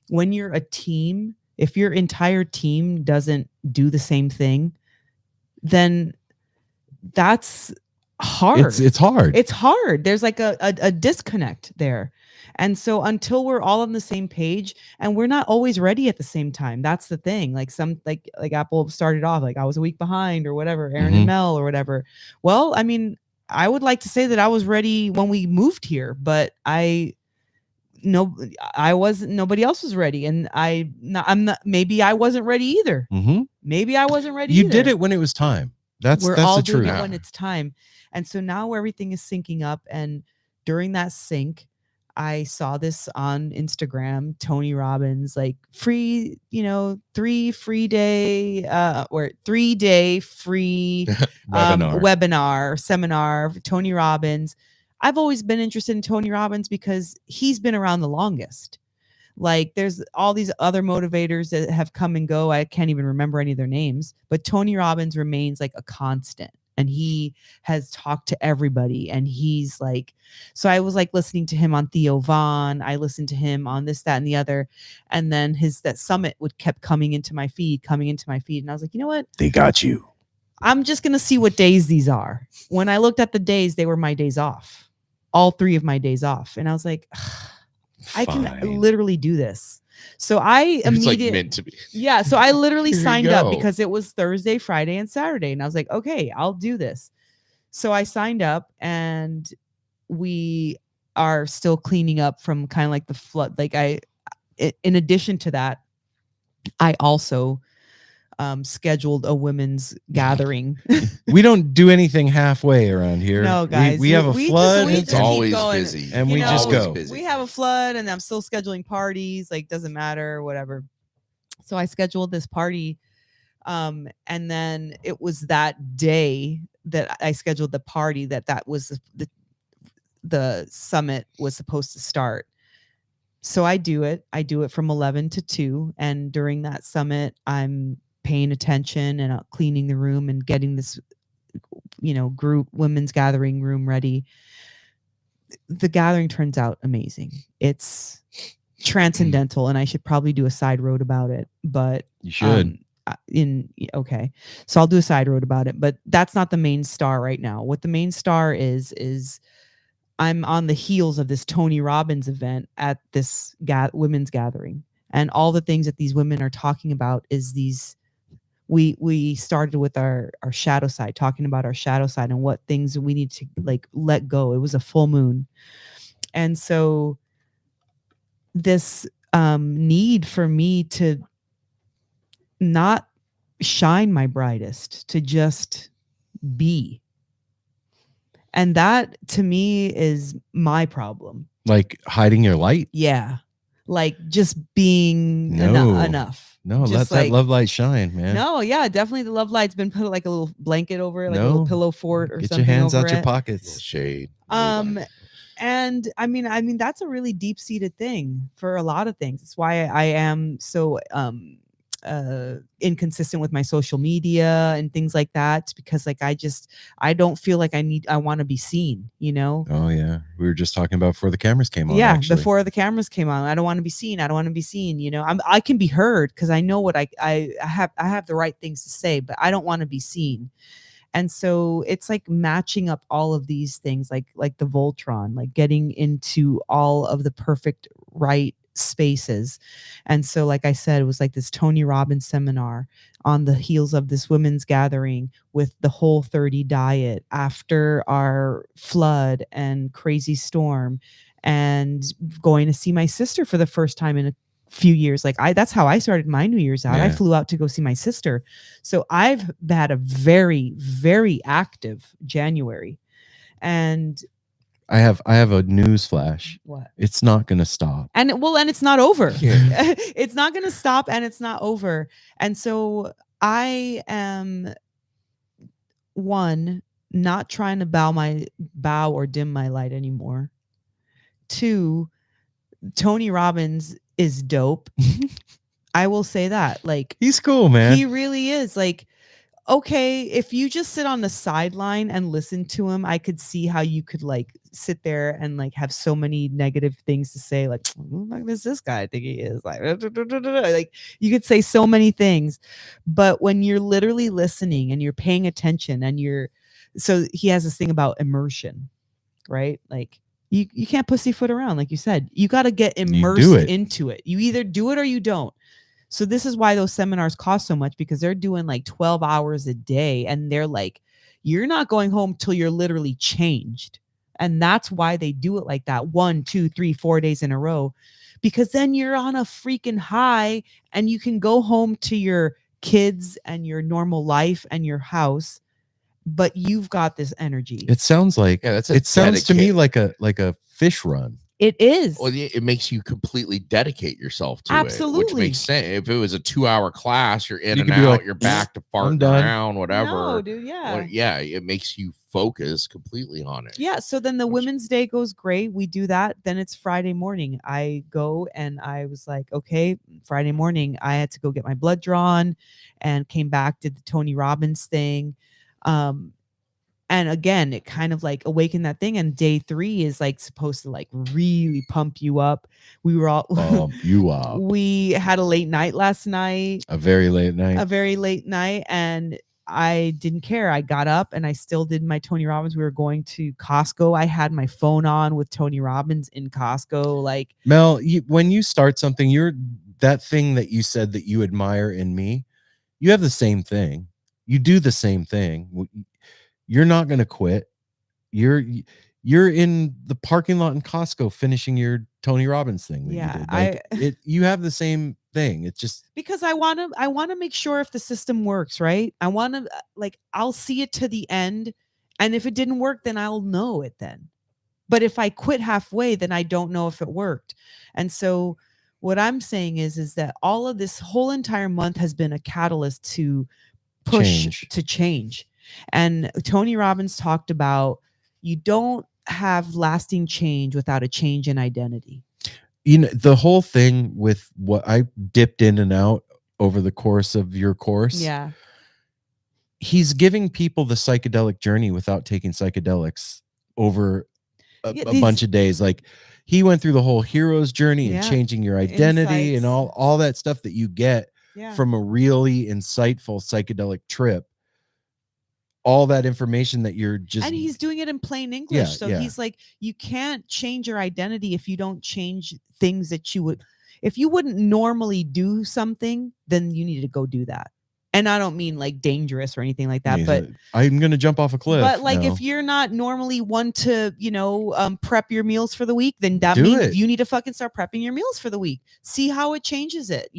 when you're a team, if your entire team doesn't do the same thing, then that's hard. It's hard. It's hard. There's like a disconnect there. And so until we're all on the same page, and we're not always ready at the same time. That's the thing. Like like Apple started off like I was a week behind or whatever, Aaron and Mel or whatever. Well, I mean, I would like to say that I was ready when we moved here, but I wasn't, nobody else was ready. And maybe I wasn't ready either. Maybe I wasn't ready You either. did it when it was time. We're all the truth. doing it when it's time. And so now everything is syncing up. And during that sync, I saw this on Instagram, Tony Robbins, like free, 3 free day, or 3-day free webinar, seminar, Tony Robbins. I've always been interested in Tony Robbins because he's been around the longest. Like there's all these other motivators that have come and go. I can't even remember any of their names, but Tony Robbins remains like a constant. And he has talked to everybody, and he's like, so I was like listening to him on Theo Vaughn. I listened to him on this, that, and the other. And then that summit kept coming into my feed. And I was like, you know what? They got you. I'm just going to see what days these are. When I looked at the days, they were my days off, all 3 of my days off. And I was like, I can literally do this. So I immediately, like meant to be. Yeah. So I literally signed up because it was Thursday, Friday, and Saturday. And I was like, okay, I'll do this. So I signed up, and we are still cleaning up from kind of like the flood. Like in addition to that, I also scheduled a women's gathering. We don't do anything halfway around here. No, guys. We have a flood. It's always busy. And we just go. We have a flood and I'm still scheduling parties. Like, doesn't matter, whatever. So I scheduled this party. And then it was that day that I scheduled the party that was the summit was supposed to start. So I do it from 11 to 2. And during that summit, I'm paying attention and cleaning the room and getting this, group women's gathering room ready. The gathering turns out amazing. It's transcendental, and I should probably do a side road about it, but you should. Okay. So I'll do a side road about it, but that's not the main star right now. What the main star is I'm on the heels of this Tony Robbins event at this women's gathering. And all the things that these women are talking about is these, we started with our shadow side, talking about our shadow side and what things we need to like let go. It was a full moon. And so this need for me to not shine my brightest, to just be. And that to me is my problem. Like hiding your light? Yeah. Like just being enough. No, just let that love light shine, man. No, yeah, definitely the love light's been put like a little blanket over it, like a little pillow fort or Get something. Get your hands over out your pockets. Shade. And I mean that's a really deep-seated thing for a lot of things. It's why I am so inconsistent with my social media and things like that, because like I don't feel like I want to be seen, Oh yeah, we were just talking about before the cameras came on. Yeah, actually. before the cameras came on, I don't want to be seen. I can be heard because I know what I have the right things to say, but I don't want to be seen. And so it's like matching up all of these things, like the Voltron, like getting into all of the perfect right spaces. And so, like I said, it was like this Tony Robbins seminar on the heels of this women's gathering with the Whole30 diet after our flood and crazy storm, and going to see my sister for the first time in a few years. That's how I started my New Year's out. Yeah. I flew out to go see my sister. So I've had a very, very active January. And I have a news flash. What? It's not going to stop. And it's not over. Yeah. It's not going to stop, and it's not over. And so I am, one, not trying to bow or dim my light anymore. Two, Tony Robbins is dope. I will say that. Like, he's cool, man. He really is. Like, okay, if you just sit on the sideline and listen to him, I could see how you could like sit there and like have so many negative things to say, like, who the fuck does this guy think he is? Like you could say so many things. But when you're literally listening and you're paying attention and so he has this thing about immersion, right? Like you can't pussyfoot around, like you said. You got to get immersed into it. You either do it or you don't. So this is why those seminars cost so much, because they're doing like 12 hours a day, and they're like, you're not going home till you're literally changed. And that's why they do it like that 1, 2, 3, 4 days in a row, because then you're on a freaking high and you can go home to your kids and your normal life and your house, but you've got this energy. It sounds like, it sounds to me like a fish run. It is. Well, it makes you completely dedicate yourself to Absolutely. it, which makes sense. If it was a 2-hour class, you're in and out, like, you're back to farting around, whatever. No, dude, yeah. Well, yeah, it makes you focus completely on it. Yeah, so then the Women's Day goes great. We do that. Then it's Friday morning. I go and I was like, okay, Friday morning, I had to go get my blood drawn and came back, did the Tony Robbins thing. And again, it kind of like awakened that thing. And day 3 is like supposed to like really pump you up. We were all pump you up. We had a late night last night. A very late night. And I didn't care. I got up and I still did my Tony Robbins. We were going to Costco. I had my phone on with Tony Robbins in Costco. Like, Mel, when you start something, that thing that you said that you admire in me, you have the same thing. You do the same thing. You're not going to quit. You're in the parking lot in Costco finishing your Tony Robbins thing. Yeah, you have the same thing. It's just because I want to make sure if the system works, right? I want to I'll see it to the end, and if it didn't work, then I'll know it then. But if I quit halfway, then I don't know if it worked. And so what I'm saying is that all of this whole entire month has been a catalyst to push to change. And Tony Robbins talked about you don't have lasting change without a change in identity. You know, the whole thing with what I dipped in and out over the course of your course. Yeah. He's giving people the psychedelic journey without taking psychedelics over a bunch of days. Like he went through the whole hero's journey and changing your identity and all that stuff that you get from a really insightful psychedelic trip. All that information that you're just, and he's doing it in plain English. He's like, you can't change your identity if you don't change things that you would, if you wouldn't normally do something, then you need to go do that. And I don't mean like dangerous or anything like that, but I'm going to jump off a cliff. But like, if you're not normally one to, prep your meals for the week, then that means you need to fucking start prepping your meals for the week. See how it changes it,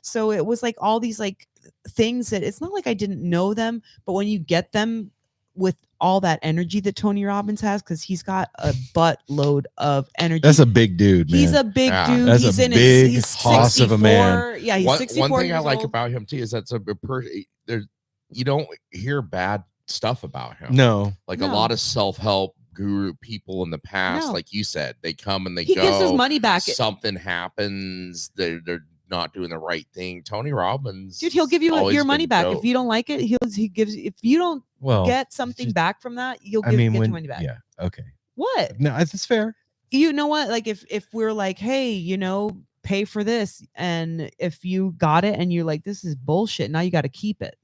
So it was like all these like things that it's not like I didn't know them, but when you get them with all that energy that Tony Robbins has, because he's got a buttload of energy. That's a big dude, man. He's a big dude. That's he's a in big his hoss of a man. Yeah, he's 64 One thing I like old. about him too is that's you don't hear bad stuff about him. No, a lot of self-help guru people in the past, like you said, they come and he gives his money back. Something happens, they're not doing the right thing. Tony Robbins, dude, he'll give you your money back if you don't like it. He gives, if you don't get something back from that, you'll get your money back. Yeah, okay. What? No, it's fair. You know what? Like if we're like, hey, pay for this, and if you got it and you're like, this is bullshit, now you got to keep it.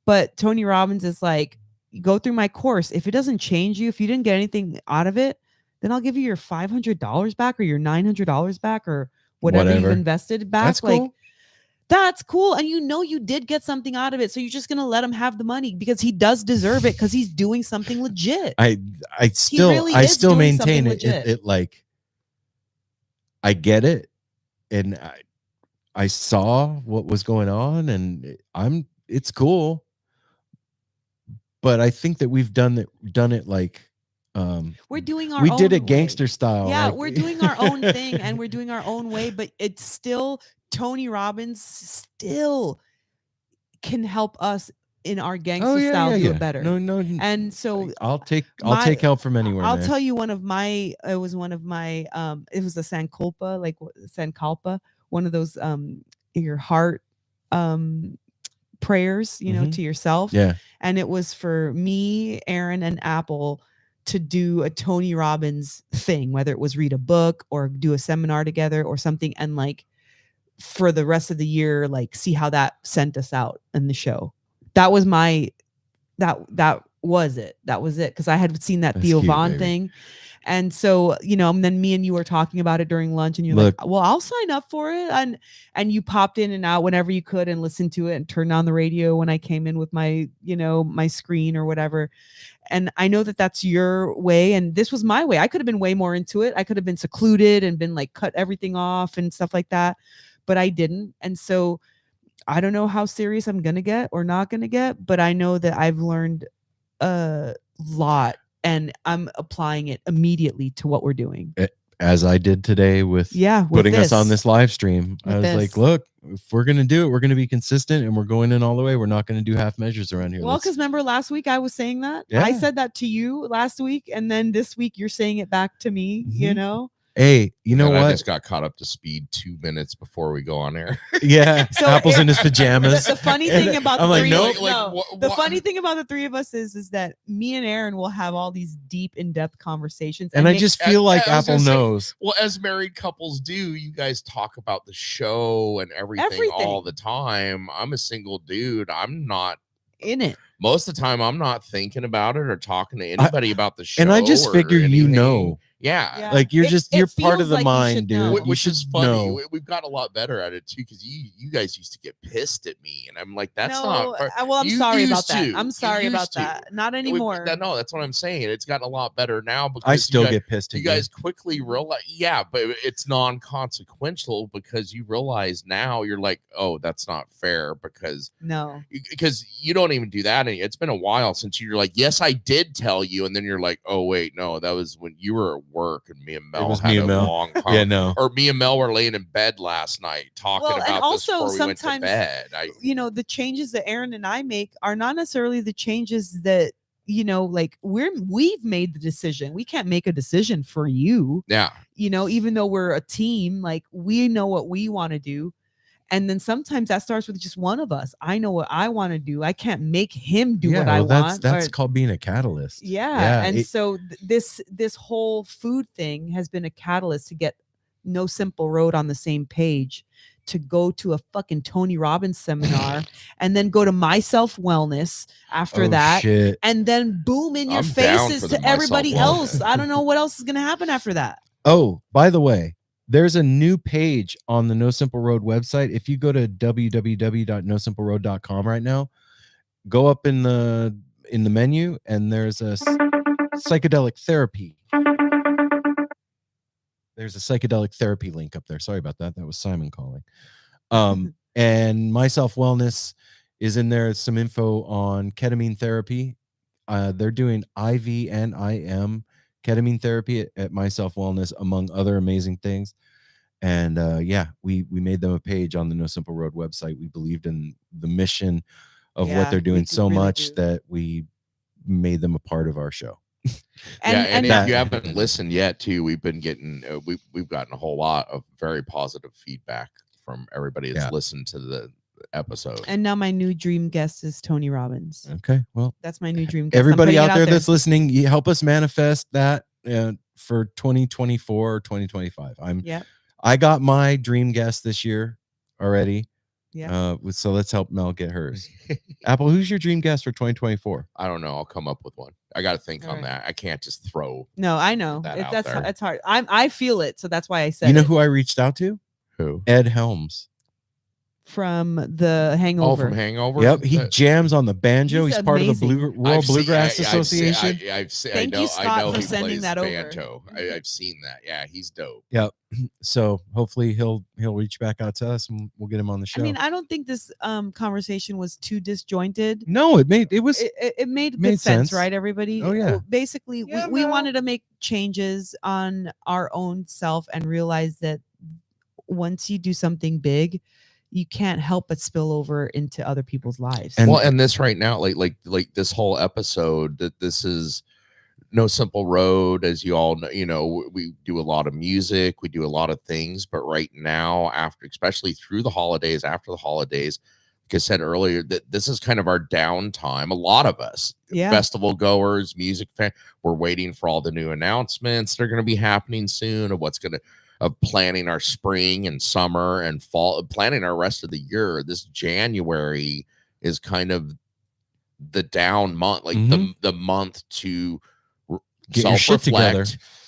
But Tony Robbins is like, go through my course. If it doesn't change you, if you didn't get anything out of it, then I'll give you your $500 back or your $900 back or whatever you've invested back. That's cool. That's cool. And you did get something out of it. So you're just going to let him have the money because he does deserve it because he's doing something legit. I still maintain it like, I get it. And I saw what was going on and it's cool. But I think that we've done it like, we're doing our we own did it way. Gangster style. Yeah, we're doing our own thing and we're doing our own way, but it's still Tony Robbins still can help us in our gangster style do it better. No. And so I'll take help from anywhere. I'll tell you it was the Sankalpa, like Sankalpa, one of those your heart prayers, to yourself. Yeah. And it was for me, Aaron, and Apple to do a Tony Robbins thing, whether it was read a book or do a seminar together or something. And like for the rest of the year, like see how that sent us out in the show. That was that was it. Cause I had seen that Theo Von thing. And so, and then me and you were talking about it during lunch and you're like, well, I'll sign up for it. And you popped in and out whenever you could and listened to it and turned on the radio when I came in with my, my screen or whatever. And I know that that's your way. And this was my way. I could have been way more into it. I could have been secluded and been like, cut everything off and stuff like that. But I didn't. And so I don't know how serious I'm going to get or not going to get, but I know that I've learned a lot. And I'm applying it immediately to what we're doing. As I did today with putting us on this live stream. I was like, look, if we're going to do it, we're going to be consistent and we're going in all the way. We're not going to do half measures around here. Well, because remember last week I was saying that? Yeah. I said that to you last week. And then this week you're saying it back to me, Hey, you know what? I just got caught up to speed 2 minutes before we go on air. Yeah, so Apple's in his pajamas. The funny thing about the funny thing about the three of us is that me and Aaron will have all these deep, in-depth conversations. And I just feel like Apple knows. Well, as married couples do, you guys talk about the show and everything all the time. I'm a single dude. I'm not in it. Most of the time, I'm not thinking about it or talking to anybody about the show. And I just figure Yeah. Like you're part of the like mind, dude. Which is funny. We've got a lot better at it too, because you guys used to get pissed at me, and I'm like, that's not fair. Well, I'm sorry about that. I'm sorry about that. Not anymore. No, that's what I'm saying. It's gotten a lot better now, because I still get pissed at you guys quickly realize, but it's non-consequential, because you realize now, you're like, oh, that's not fair, because you don't even do that. It's been a while since you're like, yes, I did tell you, and then you're like, oh wait, no, that was when you were at work, and me and Mel had a long or me and Mel were laying in bed last night talking about this before we went to bed. The changes that Aaron and I make are not necessarily the changes that, like we've made the decision. We can't make a decision for you. Yeah. Even though we're a team, like we know what we want to do. And then sometimes that starts with just one of us. I know what I want to do. I can't make him do what I want. That's called being a catalyst. And so this whole food thing has been a catalyst to get No Simple Road on the same page, to go to a fucking Tony Robbins seminar and then go to My Self Wellness after that. Shit. And then boom in your faces to everybody else. I don't know what else is going to happen after that. Oh, by the way, there's a new page on the No Simple Road website. If you go to www.nosimpleroad.com right now, go up in the menu, and there's a psychedelic therapy. There's a psychedelic therapy link up there. Sorry about that. That was Simon calling. And My Self Wellness is in there. Some info on ketamine therapy. They're doing IV and IM ketamine therapy at My Self Wellness, among other amazing things. And we made them a page on the No Simple Road website. We believed in the mission of what they're doing so much that we made them a part of our show. And if you haven't listened yet, too, we've been getting we've gotten a whole lot of very positive feedback from everybody that's listened to the episode. And now my new dream guest is Tony Robbins. Okay, well, that's my new dream guest. Everybody out there that's listening, you help us manifest that for 2024 or 2025. I got my dream guest this year already. Yeah. So let's help Mel get hers. Apple, who's your dream guest for 2024? I don't know. I'll come up with one. I got to think on that. I can't just throw. No, I know. That's hard. I feel it. So that's why I said. You know who I reached out to? Who? Ed Helms. From The Hangover. Oh, from Hangover? Yep. He jams on the banjo. He's part of the World Bluegrass Association. Thank you, Scott, for sending that banjo. I've seen that. Yeah, he's dope. Yep. So hopefully he'll reach back out to us and we'll get him on the show. I mean, I don't think this conversation was too disjointed. No, it made good sense, right, everybody? Oh yeah. Basically, we wanted to make changes on our own self and realize that once you do something big, you can't help but spill over into other people's lives. And this right now, like this whole episode, that this is No Simple Road, as you all know, we do a lot of music, we do a lot of things, but right now, especially through the holidays, after the holidays, like I said earlier, that this is kind of our downtime. A lot of us, festival goers, music fans, we're waiting for all the new announcements. They're going to be happening soon of planning our spring and summer and fall, planning our rest of the year. This January is kind of the down month, like the month to get your shit together.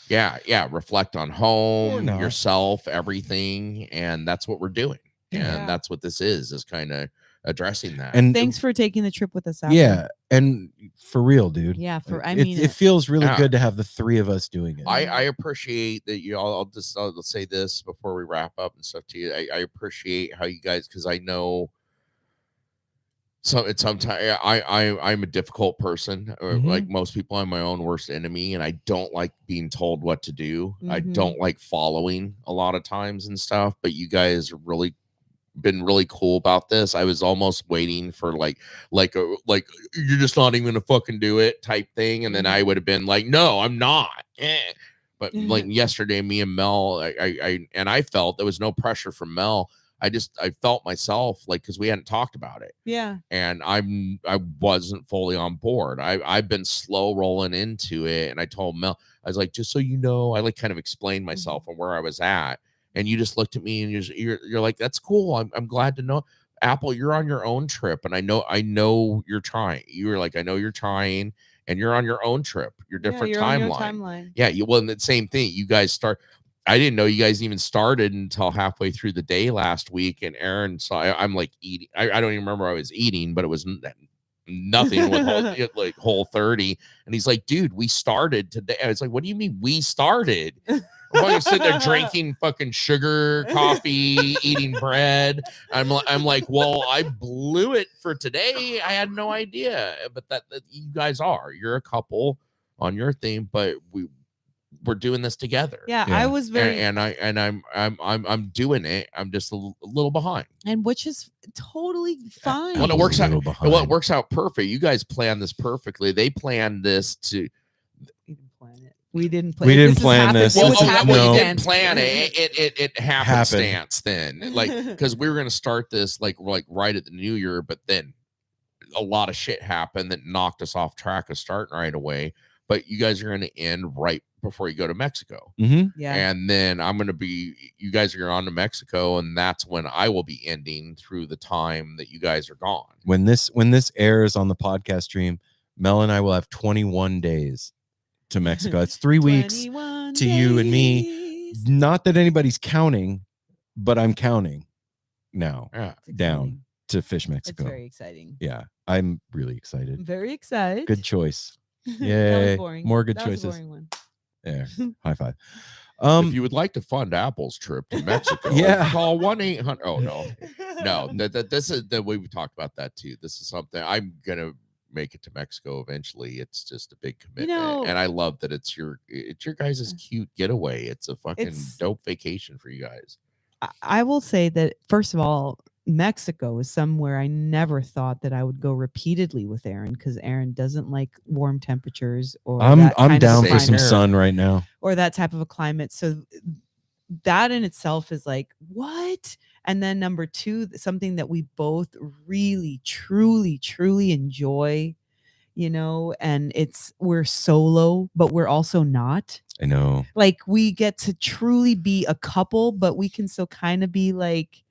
Yeah. Reflect on home, yourself, everything. And that's what we're doing. And that's what this is kind of addressing that. And thanks for taking the trip with us. Apple. Yeah. And for real, dude. Yeah. It feels really good to have the three of us doing it. I appreciate that I'll say this before we wrap up and stuff to you. I appreciate how you guys, because I know sometimes I'm a difficult person. Like most people, I'm my own worst enemy, and I don't like being told what to do. I don't like following a lot of times and stuff, but you guys really been really cool about this. I was almost waiting for like you're just not even gonna fucking do it type thing, and then I would have been like, no, I'm not. But like yesterday, me and Mel, I felt there was no pressure from Mel. I felt myself, like, because we hadn't talked about it. Yeah. And I wasn't fully on board. I've been slow rolling into it, and I told Mel, I was like, just so you know, I like kind of explained myself and where I was at. And you just looked at me and you're like, that's cool. I'm glad to know. Apple, you're on your own trip. And I know you're trying. You were like, I know you're trying. and you're on your own trip, your different timeline. Yeah, well, and the same thing. You guys start. I didn't know you guys even started until halfway through the day last week, and Aaron saw. I'm like eating. I don't even remember what I was eating, but it was nothing with whole 30. And he's like, dude, we started today. I was like, what do you mean we started? We're sitting there drinking fucking sugar, coffee, eating bread. I'm like, well, I blew it for today. I had no idea, but that you guys you're a couple on your theme, but we're doing this together. Yeah, I was very I'm doing it. I'm just a little behind, and which is totally fine. Well, it works out. Well, it works out perfect. You guys planned this perfectly. They planned this to. We didn't plan. We didn't plan this. Well, you didn't plan it. It happenstance then, like because we were gonna start this like right at the New Year, but then a lot of shit happened that knocked us off track of starting right away. But you guys are gonna end right before you go to Mexico. Mm-hmm. Yeah, and then I'm gonna be. You guys are on to Mexico, and that's when I will be ending through the time that you guys are gone. When this airs on the podcast stream, Mel and I will have 21 days to Mexico. It's 3 weeks to you and me. Not that anybody's counting, but I'm counting now down to Fish Mexico. It's very exciting. Yeah, I'm really excited. I'm very excited. Good choice. Yay. More good choices. Was a boring one. There. High five. If you would like to fund Apple's trip to Mexico, call 1-800. Oh no. This is the way we talked about that too. This is something I'm gonna make it to Mexico eventually. It's just a big commitment, and I love that it's your guys' cute getaway. It's a fucking dope vacation for you guys. I will say that first of all, Mexico is somewhere I never thought that I would go repeatedly with Aaron, because Aaron doesn't like warm temperatures or I'm down for some sun right now, or that type of a climate. So that in itself is like, what? And then number two, something that we both really, truly, truly enjoy, and we're solo, but we're also not. I know. Like we get to truly be a couple, but we can still kind of be like,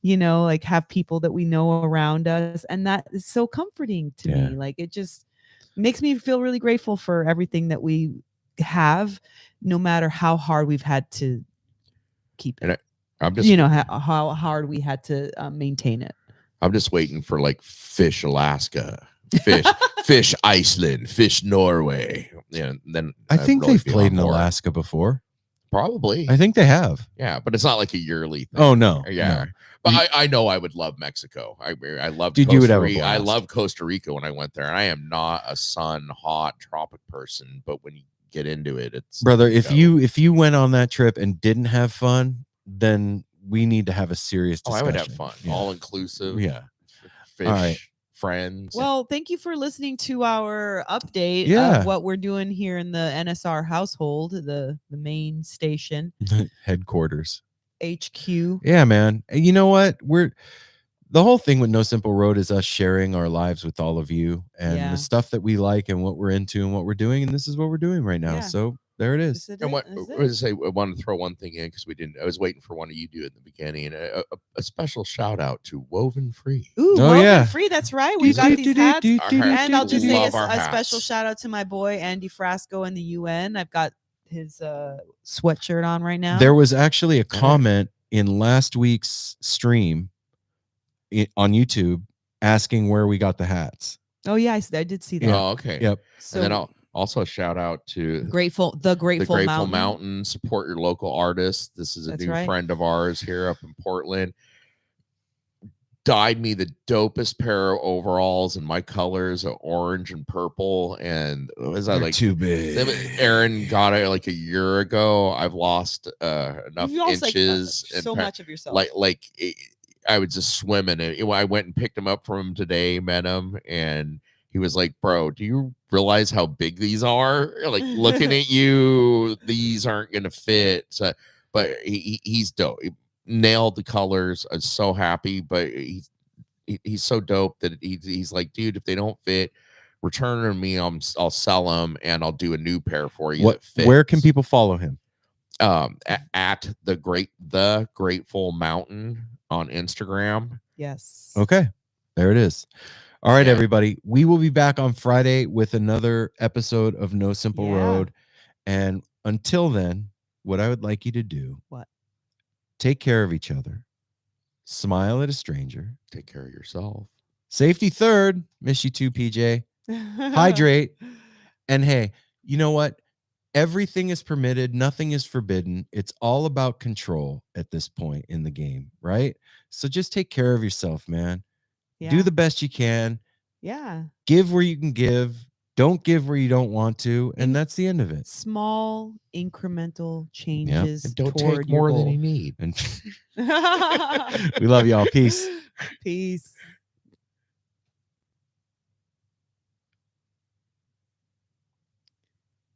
like have people that we know around us. And that is so comforting to me. Like it just makes me feel really grateful for everything that we have, no matter how hard we've had to keep it. I'm just, how hard we had to maintain it. I'm just waiting for like Fish Alaska, Fish Iceland, Fish Norway. Then I think really they've played in Alaska before. Probably. I think they have. Yeah, but it's not like a yearly thing. Oh no. Yeah. No. But I know I would love Mexico. I love Costa Rica. I love Costa Rica when I went there. And I am not a hot tropic person, but when you get into it, it's brother, if you went on that trip and didn't have fun, then we need to have a serious discussion. I would have fun. Yeah. All inclusive. Yeah. Fish, friends. Well, thank you for listening to our update of what we're doing here in the NSR household, the main station. Headquarters. HQ. Yeah, man. You know what? The whole thing with No Simple Road is us sharing our lives with all of you and the stuff that we like and what we're into and what we're doing. And this is what we're doing right now. Yeah. So there it is. And what I was say, I wanted to throw one thing in because I was waiting for one of you to do it in the beginning. And a special shout out to Woven Free. Ooh, Woven Free. That's right. We got these hats. And I'll just say a special shout out to my boy, Andy Frasco in the UN. I've got his sweatshirt on right now. There was actually a comment in last week's stream on YouTube asking where we got the hats. Oh yeah, I did see that. Oh, okay. Yep. So, and then I'll also shout out to the Grateful Mountain. Support your local artists. This is a new friend of ours here up in Portland. Dyed me the dopest pair of overalls in my colors of orange and purple, and was I like too big? Aaron got it like a year ago. I've lost enough inches. So much of yourself. I was just swimming. And I went and picked him up from him today, met him, and he was like, bro, do you realize how big these are? Like looking at you, these aren't going to fit. So, but he's dope. He nailed the colors. I'm so happy, but he's so dope that he's like, dude, if they don't fit, return them to me. I'll sell them and I'll do a new pair for you. Where can people follow him? At the Grateful Mountain on Instagram. Yes. Okay. There it is. All right, everybody. We will be back on Friday with another episode of No Simple Road. And until then, what I would like you to do, take care of each other. Smile at a stranger. Take care of yourself. Safety third. Miss you too, PJ. Hydrate. And hey, you know what? Everything is permitted. Nothing is forbidden. It's all about control at this point in the game, right? So just take care of yourself, man. Do the best you can. Give where you can give. Don't give where you don't want to. And that's the end of it. Small incremental changes. And don't take more than you need. And we love y'all. Peace. Peace.